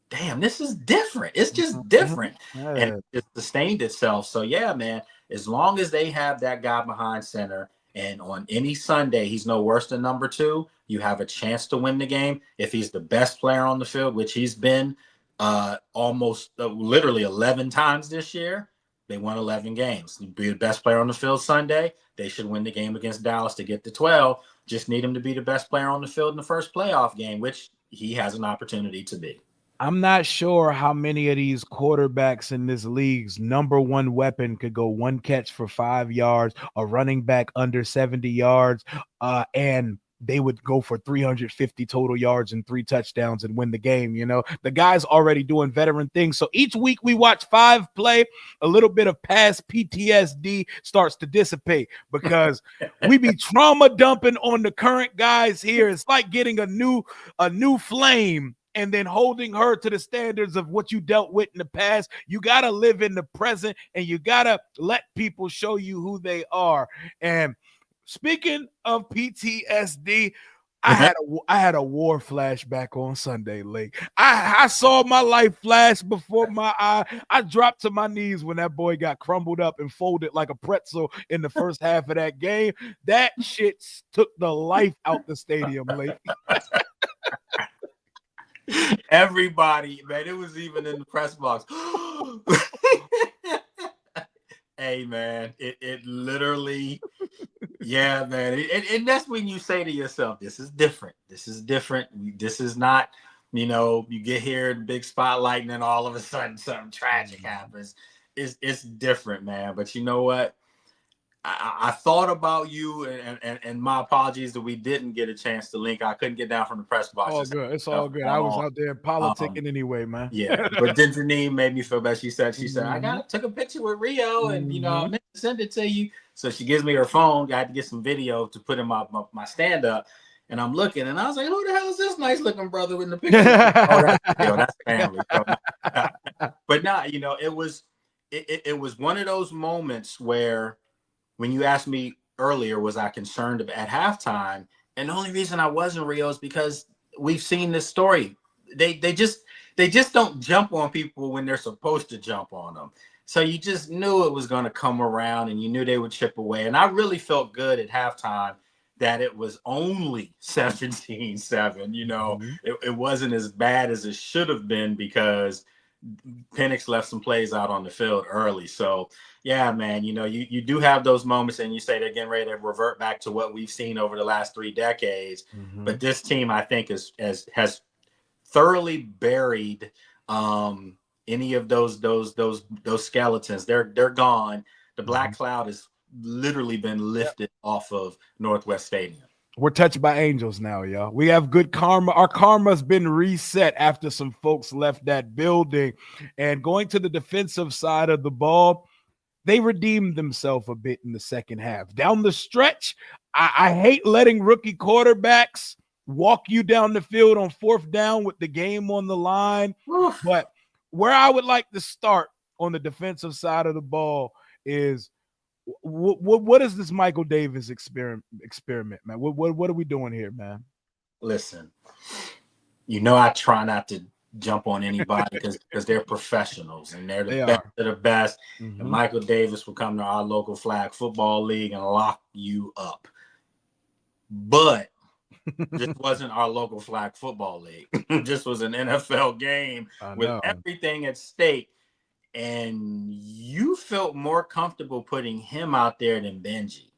[SPEAKER 2] damn, this is different. It's just different. And it sustained itself. So, yeah, man, as long as they have that guy behind center, and on any Sunday, he's no worse than number 2, you have a chance to win the game. If he's the best player on the field, which he's been almost literally 11 times this year, They won 11 games. Be the best player on the field Sunday. They should win the game against Dallas to get to 12. Just need him to be the best player on the field in the first playoff game, which he has an opportunity to be.
[SPEAKER 1] I'm not sure how many of these quarterbacks in this league's number one weapon could go one catch for 5 yards, a running back under 70 yards, and they would go for 350 total yards and 3 touchdowns and win the game. You know, the guy's already doing veteran things. So each week we watch 5 play, a little bit of past PTSD starts to dissipate because we be trauma dumping on the current guys here. It's like getting a new flame and then holding her to the standards of what you dealt with in the past. You got to live in the present and you got to let people show you who they are. And speaking of PTSD, I had a war flashback on Sunday late. I saw my life flash before my eye. I dropped to my knees when that boy got crumbled up and folded like a pretzel in the first half of that game. That shit took the life out the stadium late.
[SPEAKER 2] Everybody, man, it was even in the press box. Hey, man, it literally, yeah, man. And that's when you say to yourself, this is different. This is different. This is not, you get here, big spotlight, and then all of a sudden something tragic happens. It's different, man. But you know what? I thought about you, and my apologies that we didn't get a chance to link. I couldn't get down from the press box.
[SPEAKER 1] All good. It's all good. I was out there politicking anyway, man.
[SPEAKER 2] Yeah, but then Janine made me feel bad. She said, I took a picture with Rio, and I meant to send it to you. So she gives me her phone. I had to get some video to put in my stand up, and I'm looking, and I was like, who the hell is this nice looking brother in the picture? That's family. But nah, it was one of those moments where, when you asked me earlier, was I concerned at halftime? And the only reason I wasn't, Rio, is because we've seen this story. They just don't jump on people when they're supposed to jump on them. So you just knew it was going to come around, and you knew they would chip away. And I really felt good at halftime that it was only 17-7. It wasn't as bad as it should have been because Penix left some plays out on the field early. So yeah, man, you do have those moments, and you say they're getting ready to revert back to what we've seen over the last 3 decades. But this team, I think, has thoroughly buried any of those skeletons. They're gone. The black cloud has literally been lifted off of Northwest Stadium.
[SPEAKER 1] We're touched by angels now, y'all. We have good karma. Our karma's been reset after some folks left that building. And going to the defensive side of the ball, they redeemed themselves a bit in the second half. Down the stretch, I hate letting rookie quarterbacks walk you down the field on 4th down with the game on the line.
[SPEAKER 2] Oof.
[SPEAKER 1] But where I would like to start on the defensive side of the ball is, what is this Michael Davis experiment, man? What are we doing here, man?
[SPEAKER 2] Listen, I try not to jump on anybody because they're professionals and they're the best of the best. And Michael Davis will come to our local flag football league and lock you up. But this wasn't our local flag football league. This was an NFL game with everything at stake. And you felt more comfortable putting him out there than Benji.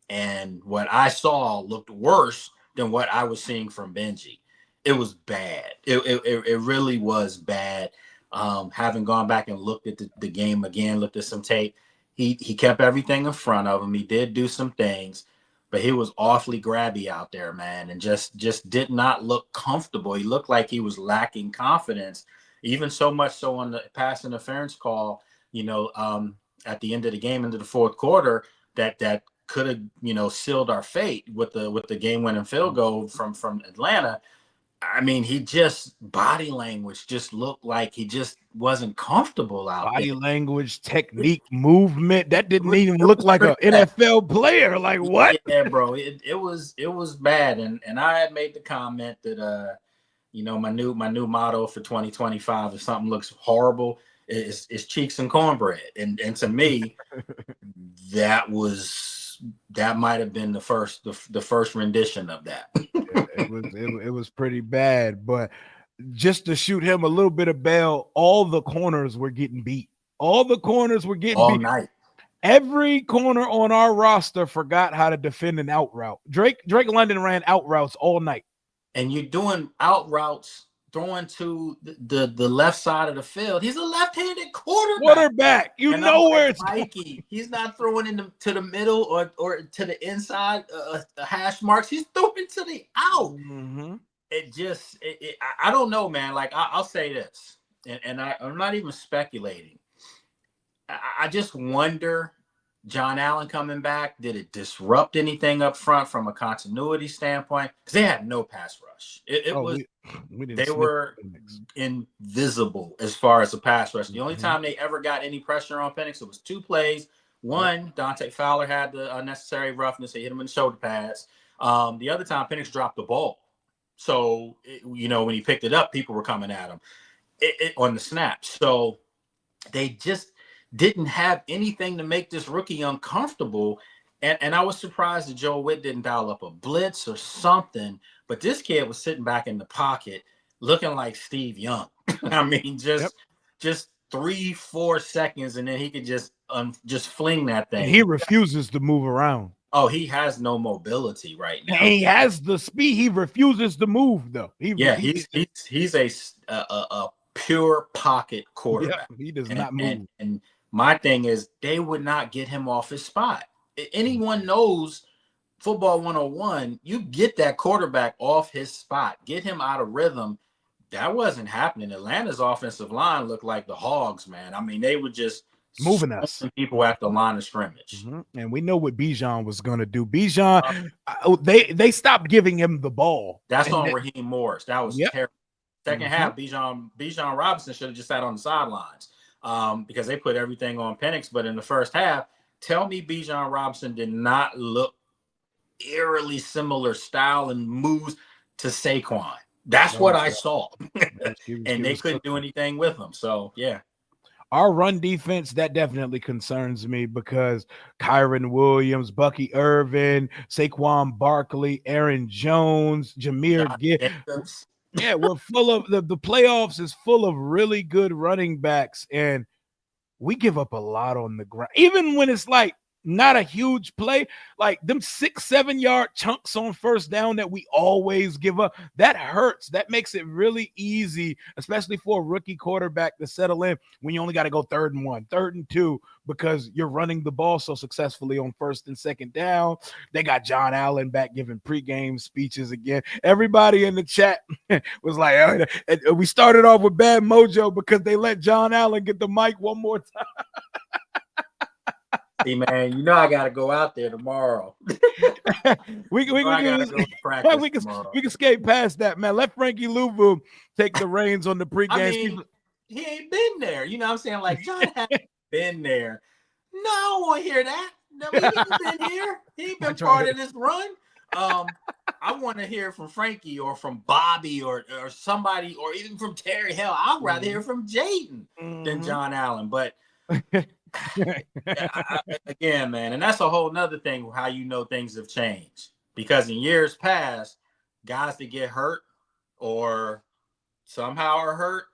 [SPEAKER 2] And what I saw looked worse than what I was seeing from Benji. It was bad. It really was bad. Having gone back and looked at the game again, looked at some tape, he kept everything in front of him. He did do some things, but he was awfully grabby out there, man, and just did not look comfortable. He looked like he was lacking confidence. Even so much so on the pass interference call, at the end of the game, into the fourth quarter, that could have, sealed our fate with the game-winning field goal from Atlanta. I mean, he just, body language just looked like he just wasn't comfortable out there.
[SPEAKER 1] Body language, technique, movement, that didn't even look like an NFL player. Like, what?
[SPEAKER 2] Yeah, bro, it was bad. And I had made the comment that my new motto for 2025, if something looks horrible, is cheeks and cornbread. And to me, that might have been the first rendition of that.
[SPEAKER 1] It was pretty bad. But just to shoot him a little bit of bail, all the corners were getting beat. All the corners were getting
[SPEAKER 2] all
[SPEAKER 1] beat.
[SPEAKER 2] night.
[SPEAKER 1] Every corner on our roster forgot how to defend an out route. Drake London ran out routes all night.
[SPEAKER 2] And you're doing out routes, throwing to the left side of the field. He's a left-handed quarterback.
[SPEAKER 1] You
[SPEAKER 2] And I'm
[SPEAKER 1] know
[SPEAKER 2] like,
[SPEAKER 1] where it's
[SPEAKER 2] Mikey, he's not throwing to the middle or to the inside, the hash marks. He's throwing to the out.
[SPEAKER 1] mm-hmm.
[SPEAKER 2] I don't know, man. Like, I'll say this, and I'm not even speculating. I just wonder, John Allen coming back, did it disrupt anything up front from a continuity standpoint? Because they had no pass rush.
[SPEAKER 1] We didn't
[SPEAKER 2] They were invisible as far as the pass rush. The only time they ever got any pressure on Penix, it was 2 plays. One, Dante Fowler had the unnecessary roughness. He hit him in the shoulder pads. The other time, Penix dropped the ball. So, when he picked it up, people were coming at him on the snap. So they just didn't have anything to make this rookie uncomfortable. And I was surprised that Joe Witt didn't dial up a blitz or something. But this kid was sitting back in the pocket looking like Steve Young. I mean, just 3-4 seconds, and then he could just fling that thing.
[SPEAKER 1] And he refuses to move around.
[SPEAKER 2] Oh, he has no mobility right now.
[SPEAKER 1] And he has the speed. He refuses to move, though.
[SPEAKER 2] He's a pure pocket quarterback.
[SPEAKER 1] Yeah, he does not move.
[SPEAKER 2] And my thing is, they would not get him off his spot. Anyone knows football 101, you get that quarterback off his spot, get him out of rhythm. That wasn't happening. Atlanta's offensive line looked like the Hogs, man. I mean, they were just
[SPEAKER 1] moving us
[SPEAKER 2] people at the line of scrimmage.
[SPEAKER 1] And we know what Bijan was going to do. Bijan, they stopped giving him the ball.
[SPEAKER 2] That's on Raheem Morris. That was terrible. Second half, Bijan Robinson should have just sat on the sidelines because they put everything on Penix. But in the first half, tell me Bijan Robinson did not look eerily similar style and moves to Saquon. That's what I saw. And they couldn't do anything with him. So, yeah.
[SPEAKER 1] Our run defense, that definitely concerns me because Kyron Williams, Bucky Irvin, Saquon Barkley, Aaron Jones, Jameer Gibbs. Yeah, we're full of the playoffs is full of really good running backs, and we give up a lot on the ground. Even when it's like not a huge play, like them 6-7 yard chunks on first down that we always give up, that hurts. That makes it really easy, especially for a rookie quarterback to settle in when you only got to go 3rd and 1, 3rd and 2, because you're running the ball so successfully on 1st and 2nd down. They got John Allen back giving pregame speeches again. Everybody in the chat was like, we started off with bad mojo because they let John Allen get the mic one more time.
[SPEAKER 2] See, man, I got to go out there tomorrow.
[SPEAKER 1] we can skate past that, man. Let Frankie Louvu take the reins on the pregame.
[SPEAKER 2] I mean, he ain't been there. You know what I'm saying? Like, John hasn't been there. No, I don't want to hear that. No, he ain't been here. He ain't been part of this run. I want to hear from Frankie or from Bobby or somebody, or even from Terry. Hell, I'd rather hear from Jayden than John Allen. But again, man, and that's a whole nother thing, how things have changed. Because in years past, guys that get hurt or somehow are hurt,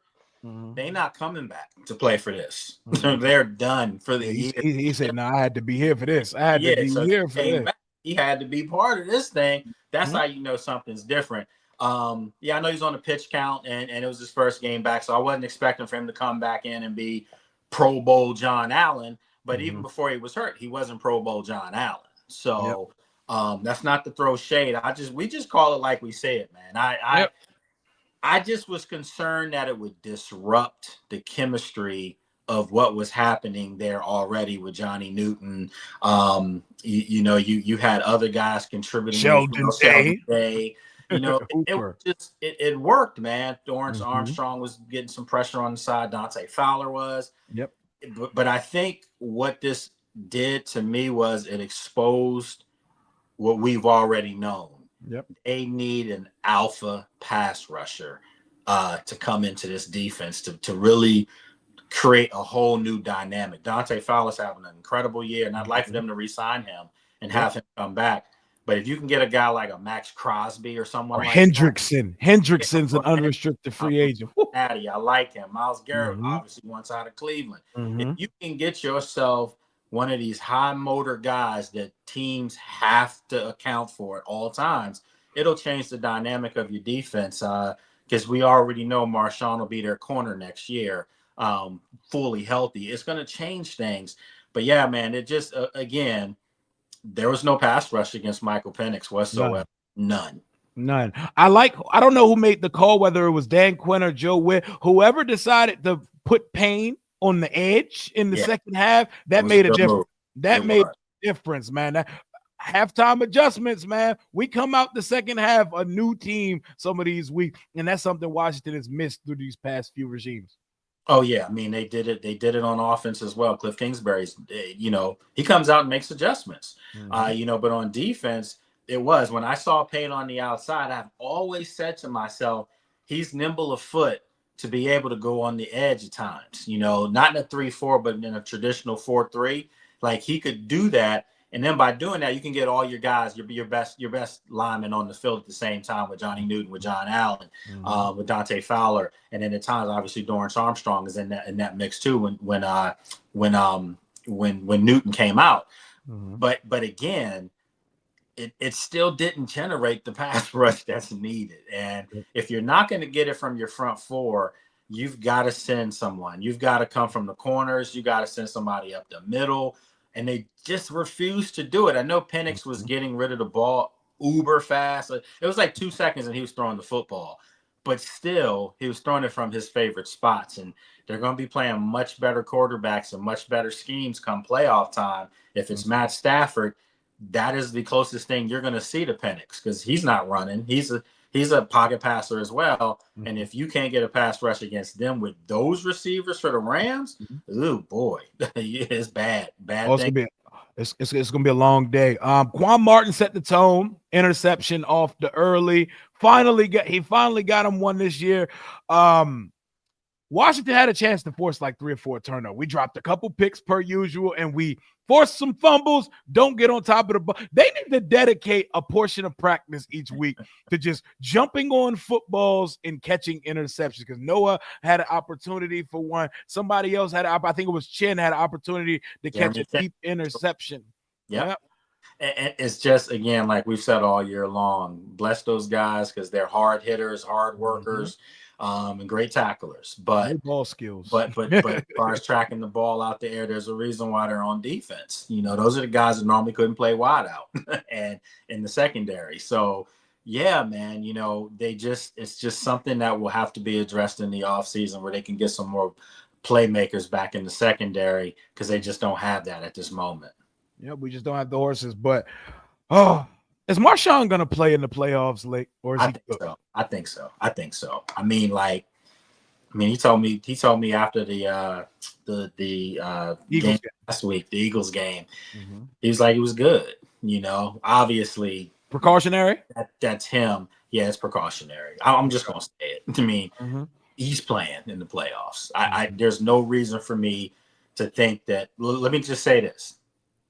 [SPEAKER 2] they not coming back to play for this. They're done for the year.
[SPEAKER 1] He said, no, I had to be here for this. I had to be here for this.
[SPEAKER 2] He had to be part of this thing. That's how you know something's different. I know he's on the pitch count, and it was his first game back, so I wasn't expecting for him to come back in and be Pro Bowl John Allen. But even before he was hurt, he wasn't Pro Bowl John Allen. So that's not to throw shade. We just call it like we say it, man. I just was concerned that it would disrupt the chemistry of what was happening there already with Johnny Newton. You had other guys contributing.
[SPEAKER 1] Sheldon Day.
[SPEAKER 2] It worked, man. Dorrance Armstrong was getting some pressure on the side. Dante Fowler was.
[SPEAKER 1] Yep.
[SPEAKER 2] But I think what this did to me was it exposed what we've already known.
[SPEAKER 1] Yep.
[SPEAKER 2] They need an alpha pass rusher to come into this defense to really create a whole new dynamic. Dante Fowler's having an incredible year, and I'd like for them to re-sign him and have him come back. But if you can get a guy like a Max Crosby or someone
[SPEAKER 1] Or
[SPEAKER 2] like that,
[SPEAKER 1] Hendrickson's an unrestricted free agent.
[SPEAKER 2] Natty, I like him. Miles Garrett
[SPEAKER 1] Mm-hmm.
[SPEAKER 2] obviously wants out of Cleveland. If
[SPEAKER 1] Mm-hmm.
[SPEAKER 2] you can get yourself one of these high motor guys that teams have to account for at all times, it'll change the dynamic of your defense. Because we already know Marshawn will be their corner next year, fully healthy. It's going to change things. But yeah, man, it just again, there was no pass rush against Michael Penix whatsoever. None.
[SPEAKER 1] None. I don't know who made the call, whether it was Dan Quinn or Joe Witt, whoever decided to put Payne on the edge in the
[SPEAKER 2] Yeah,
[SPEAKER 1] second half,
[SPEAKER 2] it
[SPEAKER 1] that
[SPEAKER 2] was a
[SPEAKER 1] made a
[SPEAKER 2] good
[SPEAKER 1] difference.
[SPEAKER 2] move.
[SPEAKER 1] That
[SPEAKER 2] It
[SPEAKER 1] made
[SPEAKER 2] was.
[SPEAKER 1] a difference, man. Halftime adjustments, man. We come out the second half a new team some of these weeks, and that's something Washington has missed through these past few regimes.
[SPEAKER 2] Oh yeah, I mean they did it. They did it on offense as well. Cliff Kingsbury's, he comes out and makes adjustments.
[SPEAKER 1] Mm-hmm.
[SPEAKER 2] But on defense, it was when I saw Payne on the outside. I've always said to myself, he's nimble of foot to be able to go on the edge at times. Not in a 3-4, but in a traditional 4-3. Like he could do that, and then by doing that, you can get all your guys, your best linemen on the field at the same time with Johnny Newton, with John Allen,
[SPEAKER 1] Mm-hmm.
[SPEAKER 2] with Dante Fowler, and then at times, obviously, Dorrance Armstrong is in that mix too. When Newton came out,
[SPEAKER 1] Mm-hmm.
[SPEAKER 2] but again, it still didn't generate the pass rush that's needed. And if you're not going to get it from your front four, you've got to send someone. You've got to come from the corners. You got to send somebody up the middle. And they just refused to do it. I know Penix was getting rid of the ball uber fast. It was like 2 seconds and he was throwing the football. But still, he was throwing it from his favorite spots. And they're going to be playing much better quarterbacks and much better schemes come playoff time. If it's Matt Stafford, that is the closest thing you're going to see to Penix because he's not running. He's a pocket passer as well.
[SPEAKER 1] Mm-hmm.
[SPEAKER 2] And if you can't get a pass rush against them with those receivers for the Rams, oh boy, it's bad. Bad thing.
[SPEAKER 1] It's gonna be a long day. Quan Martin set the tone, interception off the early. Finally got him one this year. Washington had a chance to force like 3 or 4 turnovers. We dropped a couple picks per usual, and we forced some fumbles. Don't get on top of the ball. They need to dedicate a portion of practice each week to just jumping on footballs and catching interceptions. Because Noah had an opportunity for one. Somebody else I think it was Chin had an opportunity to catch a deep interception.
[SPEAKER 2] Yep. And it's just, again, like we've said all year long, bless those guys because they're hard hitters, hard workers, and great tacklers. But
[SPEAKER 1] no ball skills.
[SPEAKER 2] But as far as tracking the ball out the air, there's a reason why they're on defense. Those are the guys that normally couldn't play wide out and in the secondary. So yeah, man, it's just something that will have to be addressed in the offseason where they can get some more playmakers back in the secondary because they just don't have that at this moment.
[SPEAKER 1] Yeah, we just don't have the horses. But is Marshawn gonna play in the playoffs late, or is he good?
[SPEAKER 2] So. I think so. I mean, he told me after the game last week, the Eagles game, he was like, it was good. Obviously
[SPEAKER 1] precautionary.
[SPEAKER 2] That's him. Yeah, it's precautionary. I'm just gonna say it. I mean, he's playing in the playoffs. There's no reason for me to think that. Let me just say this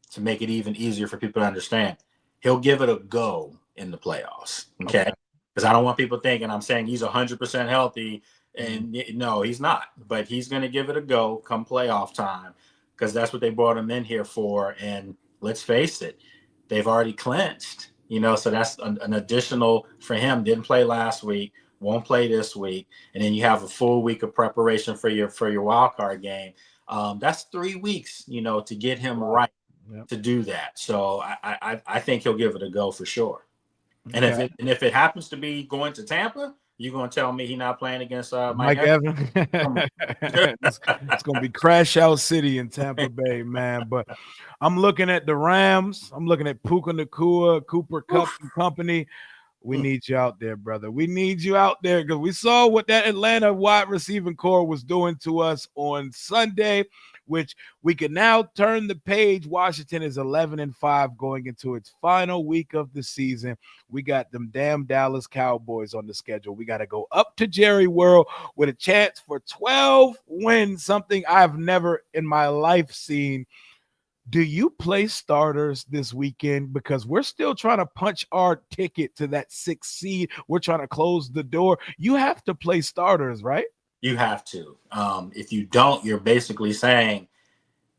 [SPEAKER 2] to make it even easier for people to understand. He'll give it a go in the playoffs. Okay. Because I don't want people thinking I'm saying he's 100% healthy. And no, he's not. But he's going to give it a go come playoff time because that's what they brought him in here for. And let's face it, they've already clinched, so that's an additional for him. Didn't play last week, won't play this week. And then you have a full week of preparation for your wild card game. That's 3 weeks, to get him right to do that. So I think he'll give it a go for sure. And if it happens to be going to Tampa, you're gonna tell me he's not playing against Mike Evans?
[SPEAKER 1] It's gonna be Crash Out City in Tampa Bay, man. But I'm looking at the Rams. I'm looking at Puka Nacua, Cooper Kupp and company. We need you out there, brother. We need you out there because we saw what that Atlanta wide receiving core was doing to us on Sunday, which we can now turn the page. Washington is 11-5 going into its final week of the season. We got them damn Dallas Cowboys on the schedule. We got to go up to Jerry World with a chance for 12 wins, something I've never in my life seen. Do you play starters this weekend? Because we're still trying to punch our ticket to that 6th seed. We're trying to close the door. You have to play starters, right?
[SPEAKER 2] You have to. If you don't, you're basically saying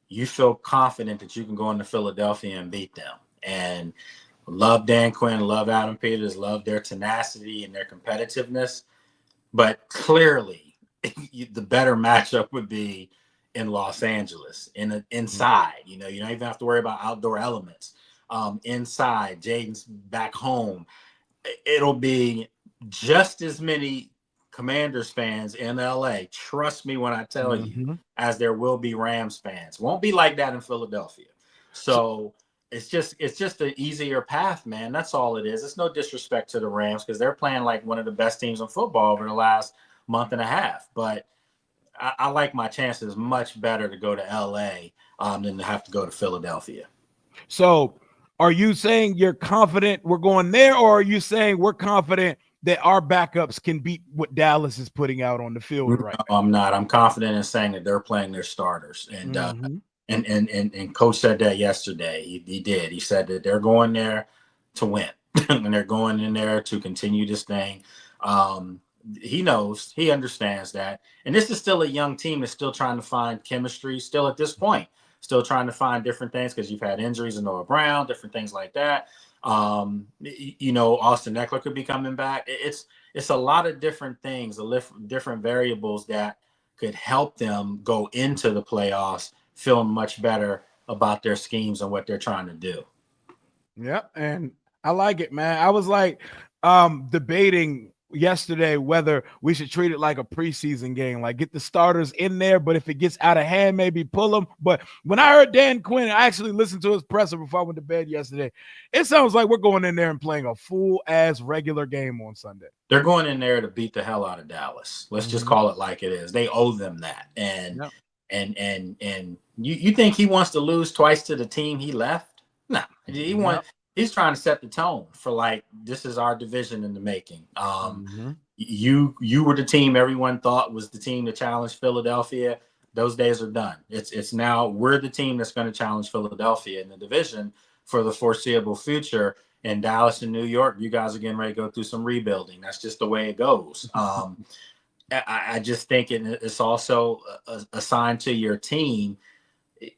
[SPEAKER 2] you feel confident that you can go into Philadelphia and beat them. And love Dan Quinn, love Adam Peters, love their tenacity and their competitiveness. But clearly, the better matchup would be in Los Angeles, inside. You don't even have to worry about outdoor elements. Inside, Jayden's back home. It'll be just as many Commanders fans in LA. Trust me when I tell you, as there will be Rams fans. Won't be like that in Philadelphia. So it's just an easier path, man. That's all it is. It's no disrespect to the Rams because they're playing like one of the best teams in football over the last month and a half. But I like my chances much better to go to LA than to have to go to Philadelphia.
[SPEAKER 1] So are you saying you're confident we're going there, or are you saying we're confident that our backups can beat what Dallas is putting out on the field right
[SPEAKER 2] now? I'm not. I'm confident in saying that they're playing their starters. And and Coach said that yesterday. He did. He said that they're going there to win. And they're going in there to continue this thing. He knows, he understands that. And this is still a young team that's still trying to find chemistry, still at this point, still trying to find different things because you've had injuries in Noah Brown, different things like that. Austin Eckler could be coming back. It's a lot of different things, different variables that could help them go into the playoffs feeling much better about their schemes and what they're trying to do.
[SPEAKER 1] Yep, and I like it, man. I was like debating yesterday whether we should treat it like a preseason game, like get the starters in there, but if it gets out of hand, maybe pull them. But when I heard Dan Quinn, I actually listened to his presser before I went to bed yesterday. It sounds like we're going in there and playing a full-ass regular game on Sunday.
[SPEAKER 2] They're going in there to beat the hell out of Dallas. Let's just call it like it is. They owe them that. And you think he wants to lose twice to the team he left? No, he's trying to set the tone for like, this is our division in the making. You were the team everyone thought was the team to challenge Philadelphia. Those days are done. It's now we're the team that's going to challenge Philadelphia in the division for the foreseeable future. In Dallas and New York, you guys are getting ready to go through some rebuilding. That's just the way it goes. I just think it's also a sign to your team.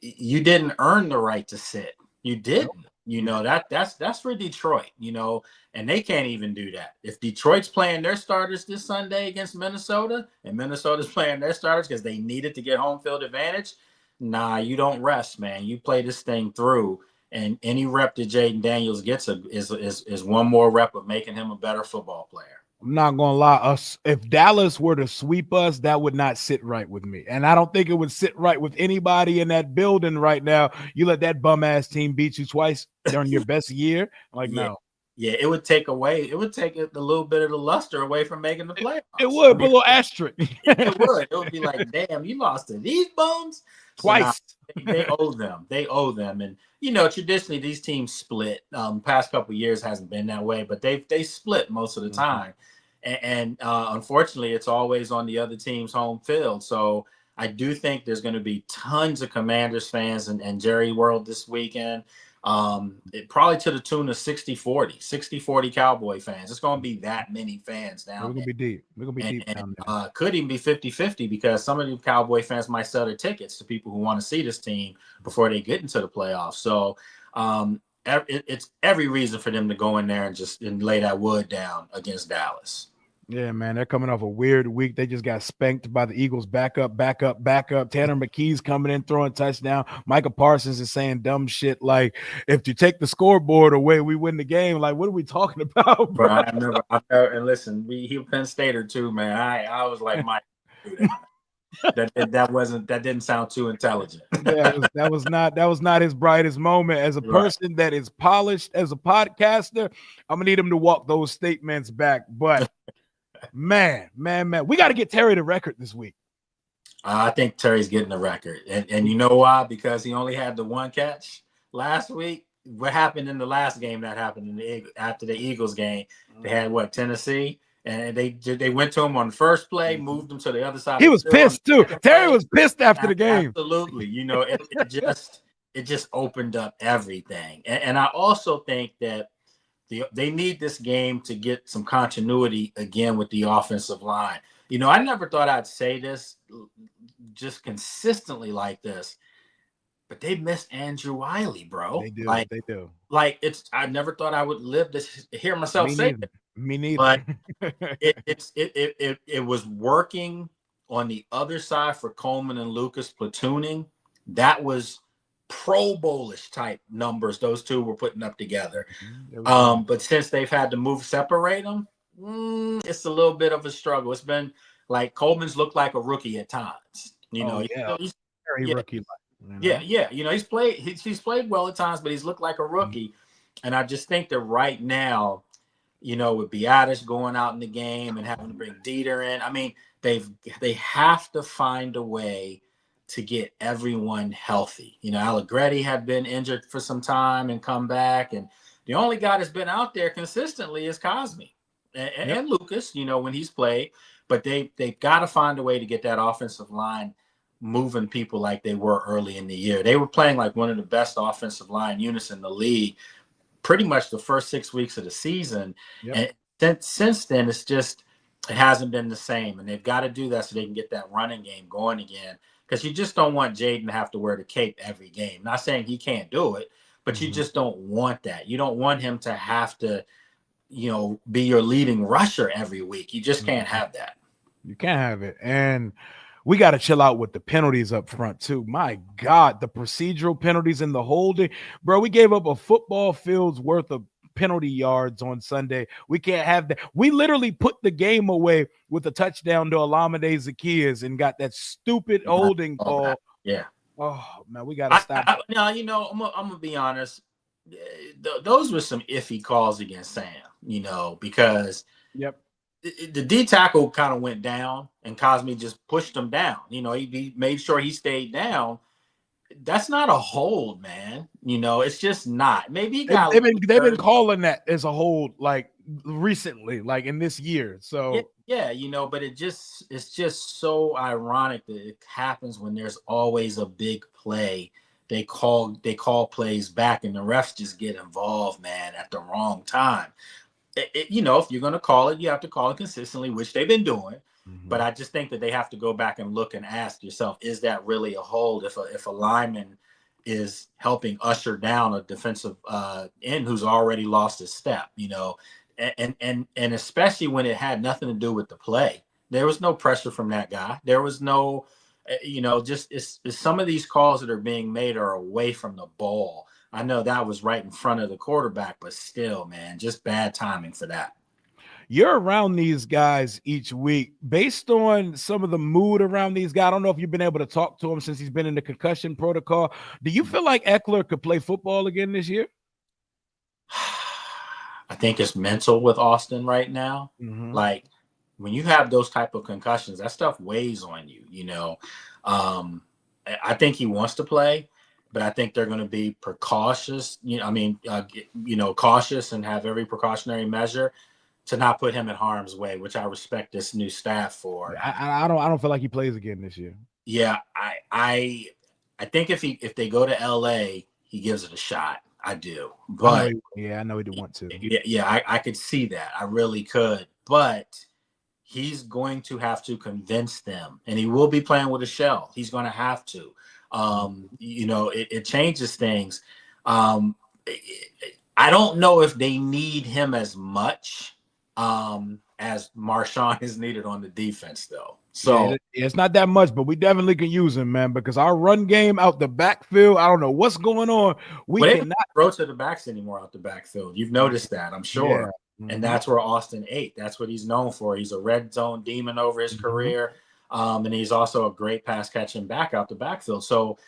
[SPEAKER 2] You didn't earn the right to sit. You didn't. That's for Detroit, and they can't even do that. If Detroit's playing their starters this Sunday against Minnesota and Minnesota's playing their starters because they needed to get home field advantage, nah, you don't rest, man. You play this thing through, and any rep that Jayden Daniels gets is one more rep of making him a better football player.
[SPEAKER 1] I'm not gonna lie. If Dallas were to sweep us, that would not sit right with me, and I don't think it would sit right with anybody in that building right now. You let that bum ass team beat you twice during your best year, no.
[SPEAKER 2] Yeah, it would take a little bit of the luster away from making the playoffs.
[SPEAKER 1] It would, put a little asterisk.
[SPEAKER 2] It would. It would be like, damn, you lost to these bums
[SPEAKER 1] twice.
[SPEAKER 2] So they owe them. They owe them, and traditionally these teams split. Past couple of years hasn't been that way, but they split most of the time. And unfortunately, it's always on the other team's home field. So I do think there's going to be tons of Commanders fans and Jerry World this weekend. Probably to the tune of 60-40 Cowboy fans. It's going to be that many fans down there.
[SPEAKER 1] We're going to be deep. We're going to be deep down there.
[SPEAKER 2] Could even be 50-50 because some of the Cowboy fans might sell their tickets to people who want to see this team before they get into the playoffs. So it's every reason for them to go in there and lay that wood down against Dallas.
[SPEAKER 1] Yeah, man, they're coming off a weird week. They just got spanked by the Eagles. Back up. Tanner McKee's coming in, throwing touchdown. Micah Parsons is saying dumb shit like, if you take the scoreboard away, we win the game. Like, what are we talking about, bro?
[SPEAKER 2] I never, and listen, he was Penn Stater too, man. I was like, Mike, that didn't sound too intelligent.
[SPEAKER 1] That was not his brightest moment. As a person that is polished as a podcaster, I'm gonna need him to walk those statements back. But man, we got to get Terry the record this week.
[SPEAKER 2] I think Terry's getting the record, and you know why? Because he only had the one catch last week. What happened in the last game that happened after the Eagles game? They had Tennessee, and they went to him on the first play, moved him to the other side.
[SPEAKER 1] He was pissed too. Terry was pissed after the game.
[SPEAKER 2] Absolutely, it just it just opened up everything. And I also think that they need this game to get some continuity again with the offensive line. I never thought I'd say this just consistently like this, but they missed Andrew Wiley, bro.
[SPEAKER 1] They do.
[SPEAKER 2] Like,
[SPEAKER 1] They do.
[SPEAKER 2] I never thought I would live to hear myself
[SPEAKER 1] Me
[SPEAKER 2] say
[SPEAKER 1] neither.
[SPEAKER 2] it,
[SPEAKER 1] Me
[SPEAKER 2] but
[SPEAKER 1] neither.
[SPEAKER 2] it was working on the other side for Coleman and Lucas platooning. That was Pro Bowlish type numbers those two were putting up together.
[SPEAKER 1] It was good.
[SPEAKER 2] But since they've had to separate them, it's a little bit of a struggle. It's been like Coleman's looked like a rookie at times.
[SPEAKER 1] Oh yeah, very
[SPEAKER 2] Yeah,
[SPEAKER 1] rookie like.
[SPEAKER 2] yeah. He's played well at times, but he's looked like a rookie. And I just think that right now, with Beatis going out in the game and having to bring Dieter in, I mean, they have to find a way to get everyone healthy. Allegretti had been injured for some time and come back, and the only guy that's been out there consistently is Cosme
[SPEAKER 1] Yep.
[SPEAKER 2] and Lucas. When he's played, but they've got to find a way to get that offensive line moving people like they were early in the year. They were playing like one of the best offensive line units in the league pretty much the first 6 weeks of the season.
[SPEAKER 1] Yep.
[SPEAKER 2] And since then, it hasn't been the same. And they've got to do that so they can get that running game going again. Because you just don't want Jayden to have to wear the cape every game. Not saying he can't do it, but you just don't want that. You don't want him to have to, be your leading rusher every week. You just can't have that.
[SPEAKER 1] You can't have it. And we got to chill out with the penalties up front, too. My God, the procedural penalties and the holding. Bro, we gave up a football field's worth of penalty yards on Sunday. We can't have that. We literally put the game away with a touchdown to Alameda Zacchaeus and got that stupid holding call.
[SPEAKER 2] Yeah.
[SPEAKER 1] Oh, man, we got to stop.
[SPEAKER 2] Now, I'm going to be honest. Those were some iffy calls against Sam, because
[SPEAKER 1] Yep.
[SPEAKER 2] the D tackle kind of went down and Cosme just pushed him down. He made sure he stayed down. That's not a hold, man. It's just not. Maybe he got
[SPEAKER 1] They've been calling that as a hold like recently, like in this year. So
[SPEAKER 2] yeah, but it's just so ironic that it happens when there's always a big play. They call plays back and the refs just get involved, man, at the wrong time. If you're going to call it, you have to call it consistently, which they've been doing. But I just think that they have to go back and look and ask yourself, is that really a hold? If a lineman is helping usher down a defensive end who's already lost his step, and especially when it had nothing to do with the play. There was no pressure from that guy. There was no, just it's some of these calls that are being made are away from the ball. I know that was right in front of the quarterback, but still, man, just bad timing for that.
[SPEAKER 1] You're around these guys each week. Based on some of the mood around these guys, I don't know if you've been able to talk to him since he's been in the concussion protocol. Do you feel like Eckler could play football again this year?
[SPEAKER 2] I think it's mental with Austin right now. Like when you have those type of concussions, that stuff weighs on you. I think he wants to play, but I think they're going to be precautious. Cautious and have every precautionary measure to not put him in harm's way, which I respect this new staff for.
[SPEAKER 1] I don't feel like he plays again this year.
[SPEAKER 2] Yeah, I think if they go to LA, he gives it a shot. I do, but
[SPEAKER 1] I know he didn't want to.
[SPEAKER 2] Yeah, I could see that. I really could, but he's going to have to convince them, and he will be playing with a shell. He's going to have to. It changes things. I don't know if they need him as much as Marshawn is needed on the defense, though. So
[SPEAKER 1] it's not that much, but we definitely can use him, man, because our run game out the backfield, I don't know what's going on. We cannot
[SPEAKER 2] throw to the backs anymore out the backfield. You've noticed that, I'm sure. Yeah. And that's where Austin ate. That's what he's known for. He's a red zone demon over his career. And he's also a great pass catching back out the backfield. So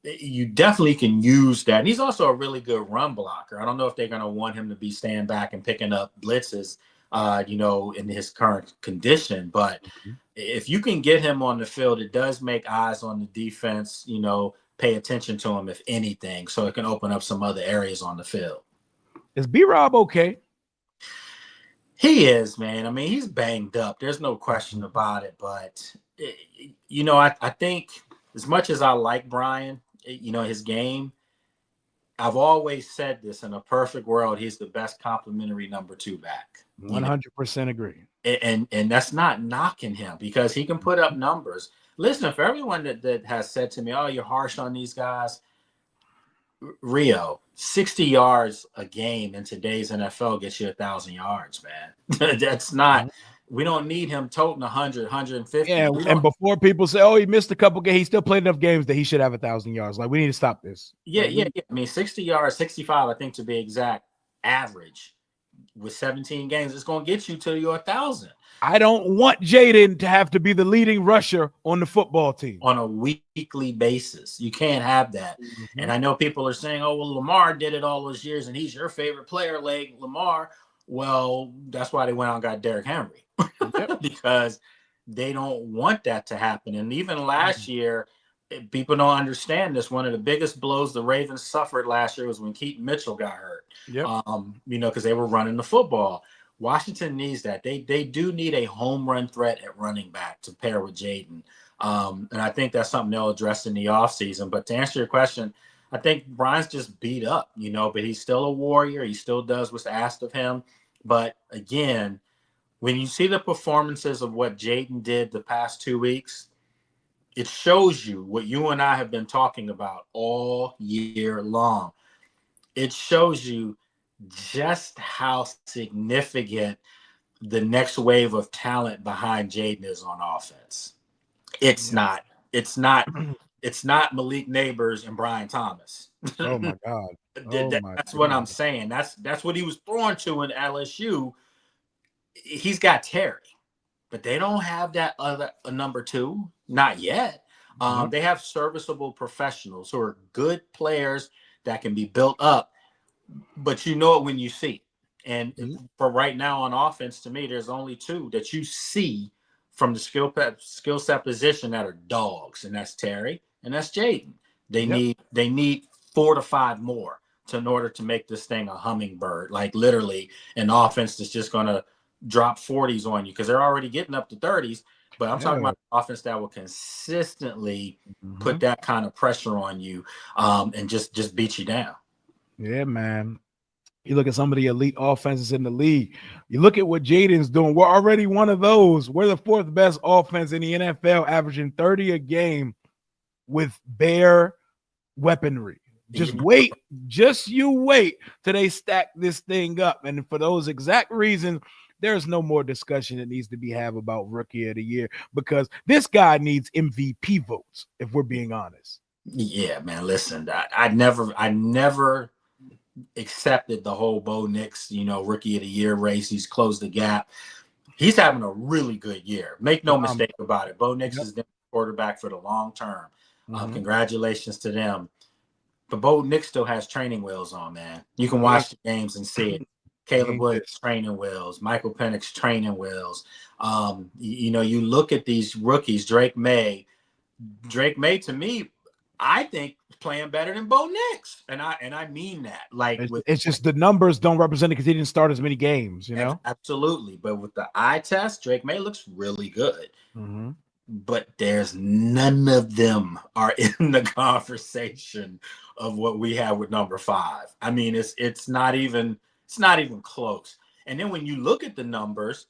[SPEAKER 2] you definitely can use that. And he's also a really good run blocker. I don't know if they're going to want him to be staying back and picking up blitzes, in his current condition. But if you can get him on the field, it does make eyes on the defense, pay attention to him, if anything, so it can open up some other areas on the field.
[SPEAKER 1] Is B-Rob okay?
[SPEAKER 2] He is, man. I mean, he's banged up. There's no question about it. But, I think as much as I like Brian, his game, I've always said this, in a perfect world, he's the best complimentary number 2 back.
[SPEAKER 1] 100% agree.
[SPEAKER 2] And that's not knocking him, because he can put up numbers. Listen, for everyone that has said to me, "Oh, you're harsh on these guys," Rio, 60 yards a game in today's NFL gets you 1,000 yards, man. That's not. We don't need him toting 100, 150.
[SPEAKER 1] Yeah,
[SPEAKER 2] We
[SPEAKER 1] and
[SPEAKER 2] don't.
[SPEAKER 1] before people say, "Oh, he missed a couple games," he still played enough games that he should have 1,000 yards. Like, we need to stop this.
[SPEAKER 2] Yeah, yeah, yeah. I mean, 60 yards, 65, I think, to be exact, average with 17 games, it's going to get you to your 1,000
[SPEAKER 1] I don't want Jayden to have to be the leading rusher on the football team
[SPEAKER 2] on a weekly basis. You can't have that.
[SPEAKER 1] Mm-hmm.
[SPEAKER 2] And I know people are saying, "Oh, well, Lamar did it all those years, and he's your favorite player, like Lamar." Well, that's why they went out and got Derrick Henry,
[SPEAKER 1] Yep.
[SPEAKER 2] because they don't want that to happen. And even last year, people don't understand this. One of the biggest blows the Ravens suffered last year was when Keaton Mitchell got hurt.
[SPEAKER 1] Yep.
[SPEAKER 2] Because they were running the football. Washington needs that. They do need a home run threat at running back to pair with Jayden. And I think that's something they'll address in the offseason. But to answer your question, I think Brian's just beat up, but he's still a warrior. He still does what's asked of him. But again, when you see the performances of what Jayden did the past 2 weeks, it shows you what you and I have been talking about all year long. It shows you just how significant the next wave of talent behind Jayden is on offense. It's
[SPEAKER 1] Yep.
[SPEAKER 2] not. It's not. It's not Malik Neighbors and Brian Thomas.
[SPEAKER 1] Oh my God. Oh my
[SPEAKER 2] That's what I'm
[SPEAKER 1] God.
[SPEAKER 2] saying. That's what he was thrown to in LSU. He's got Terry, but they don't have that other number 2. Not yet.
[SPEAKER 1] Yep.
[SPEAKER 2] They have serviceable professionals who are good players that can be built up, but you know it when you see it. And for right now on offense, to me, there's only 2 that you see from the skill set position that are dogs, and that's Terry and that's Jayden. They
[SPEAKER 1] Yep.
[SPEAKER 2] need 4 to 5 more in order to make this thing a hummingbird, like literally an offense that's just going to drop 40s on you, because they're already getting up to 30s. But I'm talking
[SPEAKER 1] Yeah.
[SPEAKER 2] about an offense that will consistently
[SPEAKER 1] Mm-hmm.
[SPEAKER 2] put that kind of pressure on you, and just beat you down.
[SPEAKER 1] Yeah, man. You look at some of the elite offenses in the league. You look at what Jayden's doing. We're already one of those. We're the 4th best offense in the NFL, averaging 30 a game with bare weaponry. Just you wait till they stack this thing up. And for those exact reasons, there's no more discussion that needs to be had about rookie of the year, because this guy needs MVP votes, if we're being honest.
[SPEAKER 2] Yeah, man. Listen, I never accepted the whole Bo Nix, rookie of the year race. He's closed the gap. He's having a really good year. Make no mistake about it. Bo Nix
[SPEAKER 1] Yep.
[SPEAKER 2] is the quarterback for the long term.
[SPEAKER 1] Mm-hmm.
[SPEAKER 2] Congratulations to them. But Bo Nix still has training wheels on, man. You can
[SPEAKER 1] He ain't,
[SPEAKER 2] watch the games and see it.
[SPEAKER 1] he
[SPEAKER 2] Caleb
[SPEAKER 1] ain't
[SPEAKER 2] Williams
[SPEAKER 1] this.
[SPEAKER 2] training wheels, Michael Penix training wheels. You look at these rookies, Drake May. Drake May, to me, I think playing better than Bo Nix, and I mean that. Like
[SPEAKER 1] It's just the numbers don't represent it because he didn't start as many games, you know?
[SPEAKER 2] absolutely, but with the eye test, Drake May looks really good.
[SPEAKER 1] Mm-hmm.
[SPEAKER 2] But there's none of them are in the conversation of what we have with number 5. I mean, it's not even close. And then when you look at the numbers,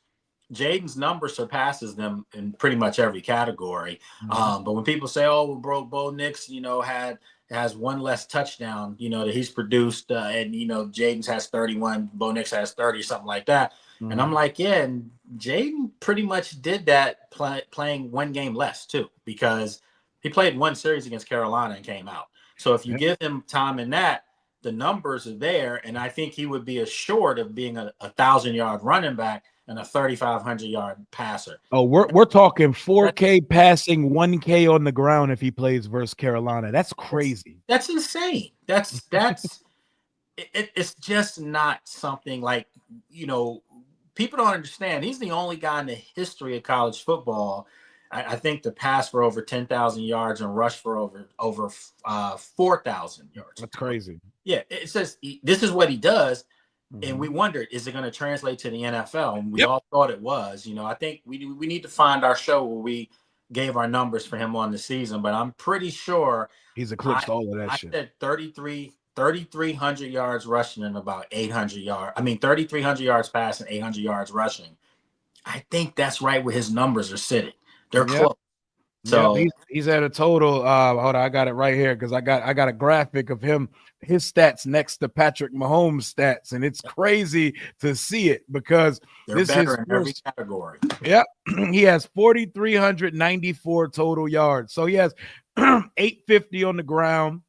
[SPEAKER 2] Jayden's number surpasses them in pretty much every category.
[SPEAKER 1] Mm-hmm.
[SPEAKER 2] But when people say, "Oh, well, Bo Nix, has one less touchdown, that he's produced, and Jayden's has 31, Bo Nix has 30, something like that," and I'm like, yeah, and Jayden pretty much did that playing one game less too, because he played one series against Carolina and came out. So if you
[SPEAKER 1] Yep.
[SPEAKER 2] give him time in that, the numbers are there, and I think he would be assured of being a 1,000-yard running back and a 3,500-yard passer.
[SPEAKER 1] Oh, we're talking
[SPEAKER 2] That,
[SPEAKER 1] 4K passing, 1K on the ground if he plays versus Carolina. That's crazy.
[SPEAKER 2] that's insane. It's just not something like, people don't understand. He's the only guy in the history of college football, I think, to pass for over 10,000 yards and rush for over 4,000 yards.
[SPEAKER 1] That's crazy.
[SPEAKER 2] Yeah, it says this is what he does. And we
[SPEAKER 1] Mm-hmm.
[SPEAKER 2] wondered, is it going to translate to the NFL? And we
[SPEAKER 1] Yep.
[SPEAKER 2] all thought it was. I think we need to find our show where we gave our numbers for him on the season. But I'm pretty sure
[SPEAKER 1] He's
[SPEAKER 2] I
[SPEAKER 1] eclipsed all of that
[SPEAKER 2] I
[SPEAKER 1] shit.
[SPEAKER 2] said 33 3,300 yards rushing and about 800 yards. I mean, 3,300 yards passing, 800 yards rushing. I think that's right where his numbers are sitting. They're
[SPEAKER 1] Yep.
[SPEAKER 2] close.
[SPEAKER 1] Yeah,
[SPEAKER 2] So
[SPEAKER 1] he's at a total. Hold on, I got it right here because I got a graphic of his stats next to Patrick Mahomes' stats, and it's crazy to see it because
[SPEAKER 2] they're
[SPEAKER 1] this
[SPEAKER 2] better
[SPEAKER 1] is
[SPEAKER 2] in every
[SPEAKER 1] first.
[SPEAKER 2] category.
[SPEAKER 1] Yep, he has 4,394 total yards, so he has 850 on the ground,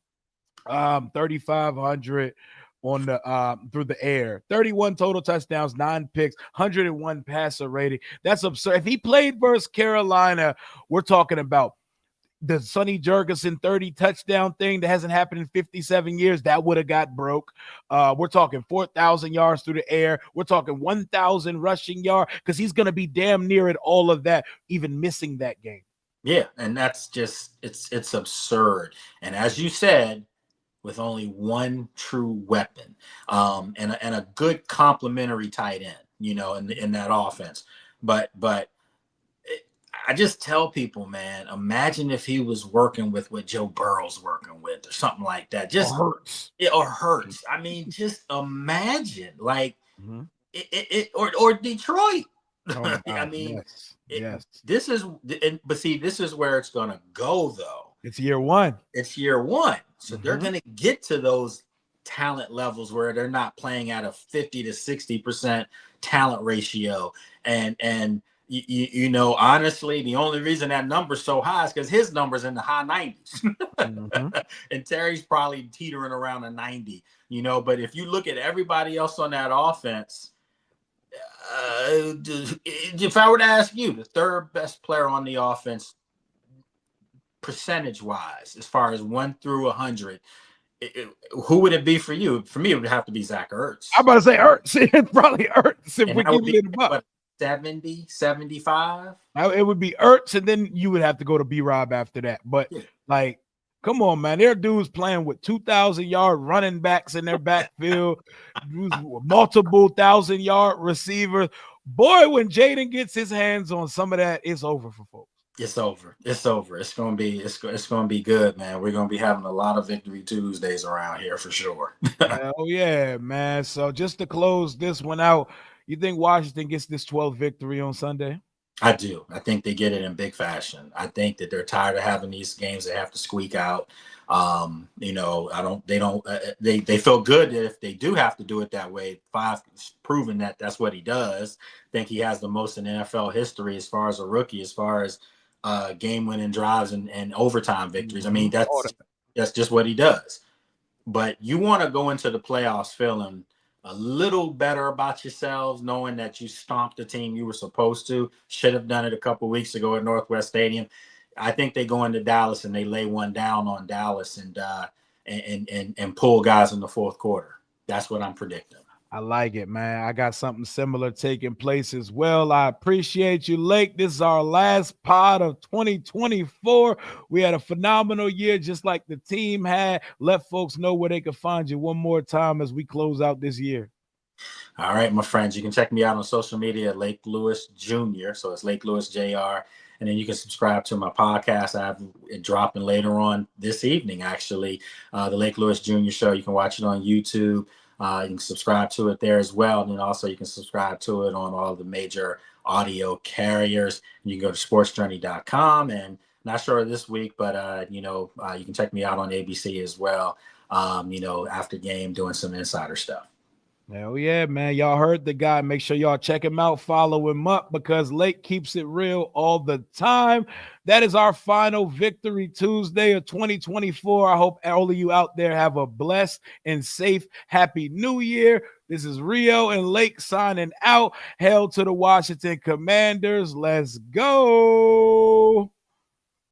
[SPEAKER 1] 3,500 on the through the air, 31 total touchdowns, 9 picks, 101 passer rating. That's absurd. If he played versus Carolina, we're talking about the Sonny Jurgensen 30 touchdown thing that hasn't happened in 57 years. That would have got broke. We're talking 4,000 yards through the air. We're talking 1,000 rushing yards because he's going to be damn near at all of that, even missing that game.
[SPEAKER 2] Yeah, and that's just it's absurd. And as you said, with only one true weapon, and a good complementary tight end, in that offense. But I just tell people, man, imagine if he was working with what Joe Burrow's working with, or something like that. Just
[SPEAKER 1] Hurts.
[SPEAKER 2] or Hurts. I mean, just imagine, like or Detroit.
[SPEAKER 1] Oh my
[SPEAKER 2] I
[SPEAKER 1] God.
[SPEAKER 2] mean,
[SPEAKER 1] Yes.
[SPEAKER 2] this is, but see, this is where it's gonna go though.
[SPEAKER 1] It's year one.
[SPEAKER 2] It's year one. So they're going to get to those talent levels where they're not playing at a 50 to 60% talent ratio. And honestly, the only reason that number's so high is because his number's in the high 90s. And Terry's probably teetering around a 90, but if you look at everybody else on that offense, if I were to ask you, the third best player on the offense, percentage wise, as far as 1 through 100, who would it be for you? For me, it would have to be Zach Ertz.
[SPEAKER 1] I'm about to say Ertz. It probably Ertz if
[SPEAKER 2] And
[SPEAKER 1] we
[SPEAKER 2] that would
[SPEAKER 1] give
[SPEAKER 2] be
[SPEAKER 1] it up.
[SPEAKER 2] what, 70, 75?
[SPEAKER 1] It would be Ertz, and then you would have to go to B-Rob after that. But like, come on, man. There are dudes playing with 2,000-yard running backs in their backfield, multiple 1,000-yard receivers. Boy, when Jayden gets his hands on some of that, it's over for folks.
[SPEAKER 2] It's over. It's over. It's gonna be good, man. We're gonna be having a lot of Victory Tuesdays around here for sure.
[SPEAKER 1] Hell yeah, man. So just to close this one out, you think Washington gets this 12th victory on Sunday?
[SPEAKER 2] I do. I think they get it in big fashion. I think that they're tired of having these games they have to squeak out. They feel good that if they do have to do it that way, Five proven that that's what he does. I think he has the most in NFL history as far as a rookie, as far as game-winning drives and overtime victories. I mean, that's just what he does. But you want to go into the playoffs feeling a little better about yourselves, knowing that you stomped the team you were supposed to. Should have done it a couple weeks ago at Northwest Stadium. I think they go into Dallas and they lay one down on Dallas and pull guys in the fourth quarter. That's what I'm predicting.
[SPEAKER 1] I like it, man. I got something similar taking place as well. I appreciate you, Lake. This is our last pod of 2024. We had a phenomenal year, just like the team had. Let folks know where they can find you one more time as we close out this year.
[SPEAKER 2] All right, my friends. You can check me out on social media at Lake Lewis Jr. So it's Lake Lewis Jr. And then you can subscribe to my podcast. I have it dropping later on this evening, actually. The Lake Lewis Jr. Show. You can watch it on YouTube. You can subscribe to it there as well. And then also you can subscribe to it on all the major audio carriers. You can go to sportsjourney.com, and not sure this week, but you can check me out on ABC as well. After game, doing some insider stuff.
[SPEAKER 1] Hell yeah, man. Y'all heard the guy. Make sure y'all check him out, follow him up, because Lake keeps it real all the time. That is our final Victory Tuesday of 2024. I hope all of you out there have a blessed and safe, happy new year. This is Rio and Lake signing out. Hail to the Washington Commanders. Let's go.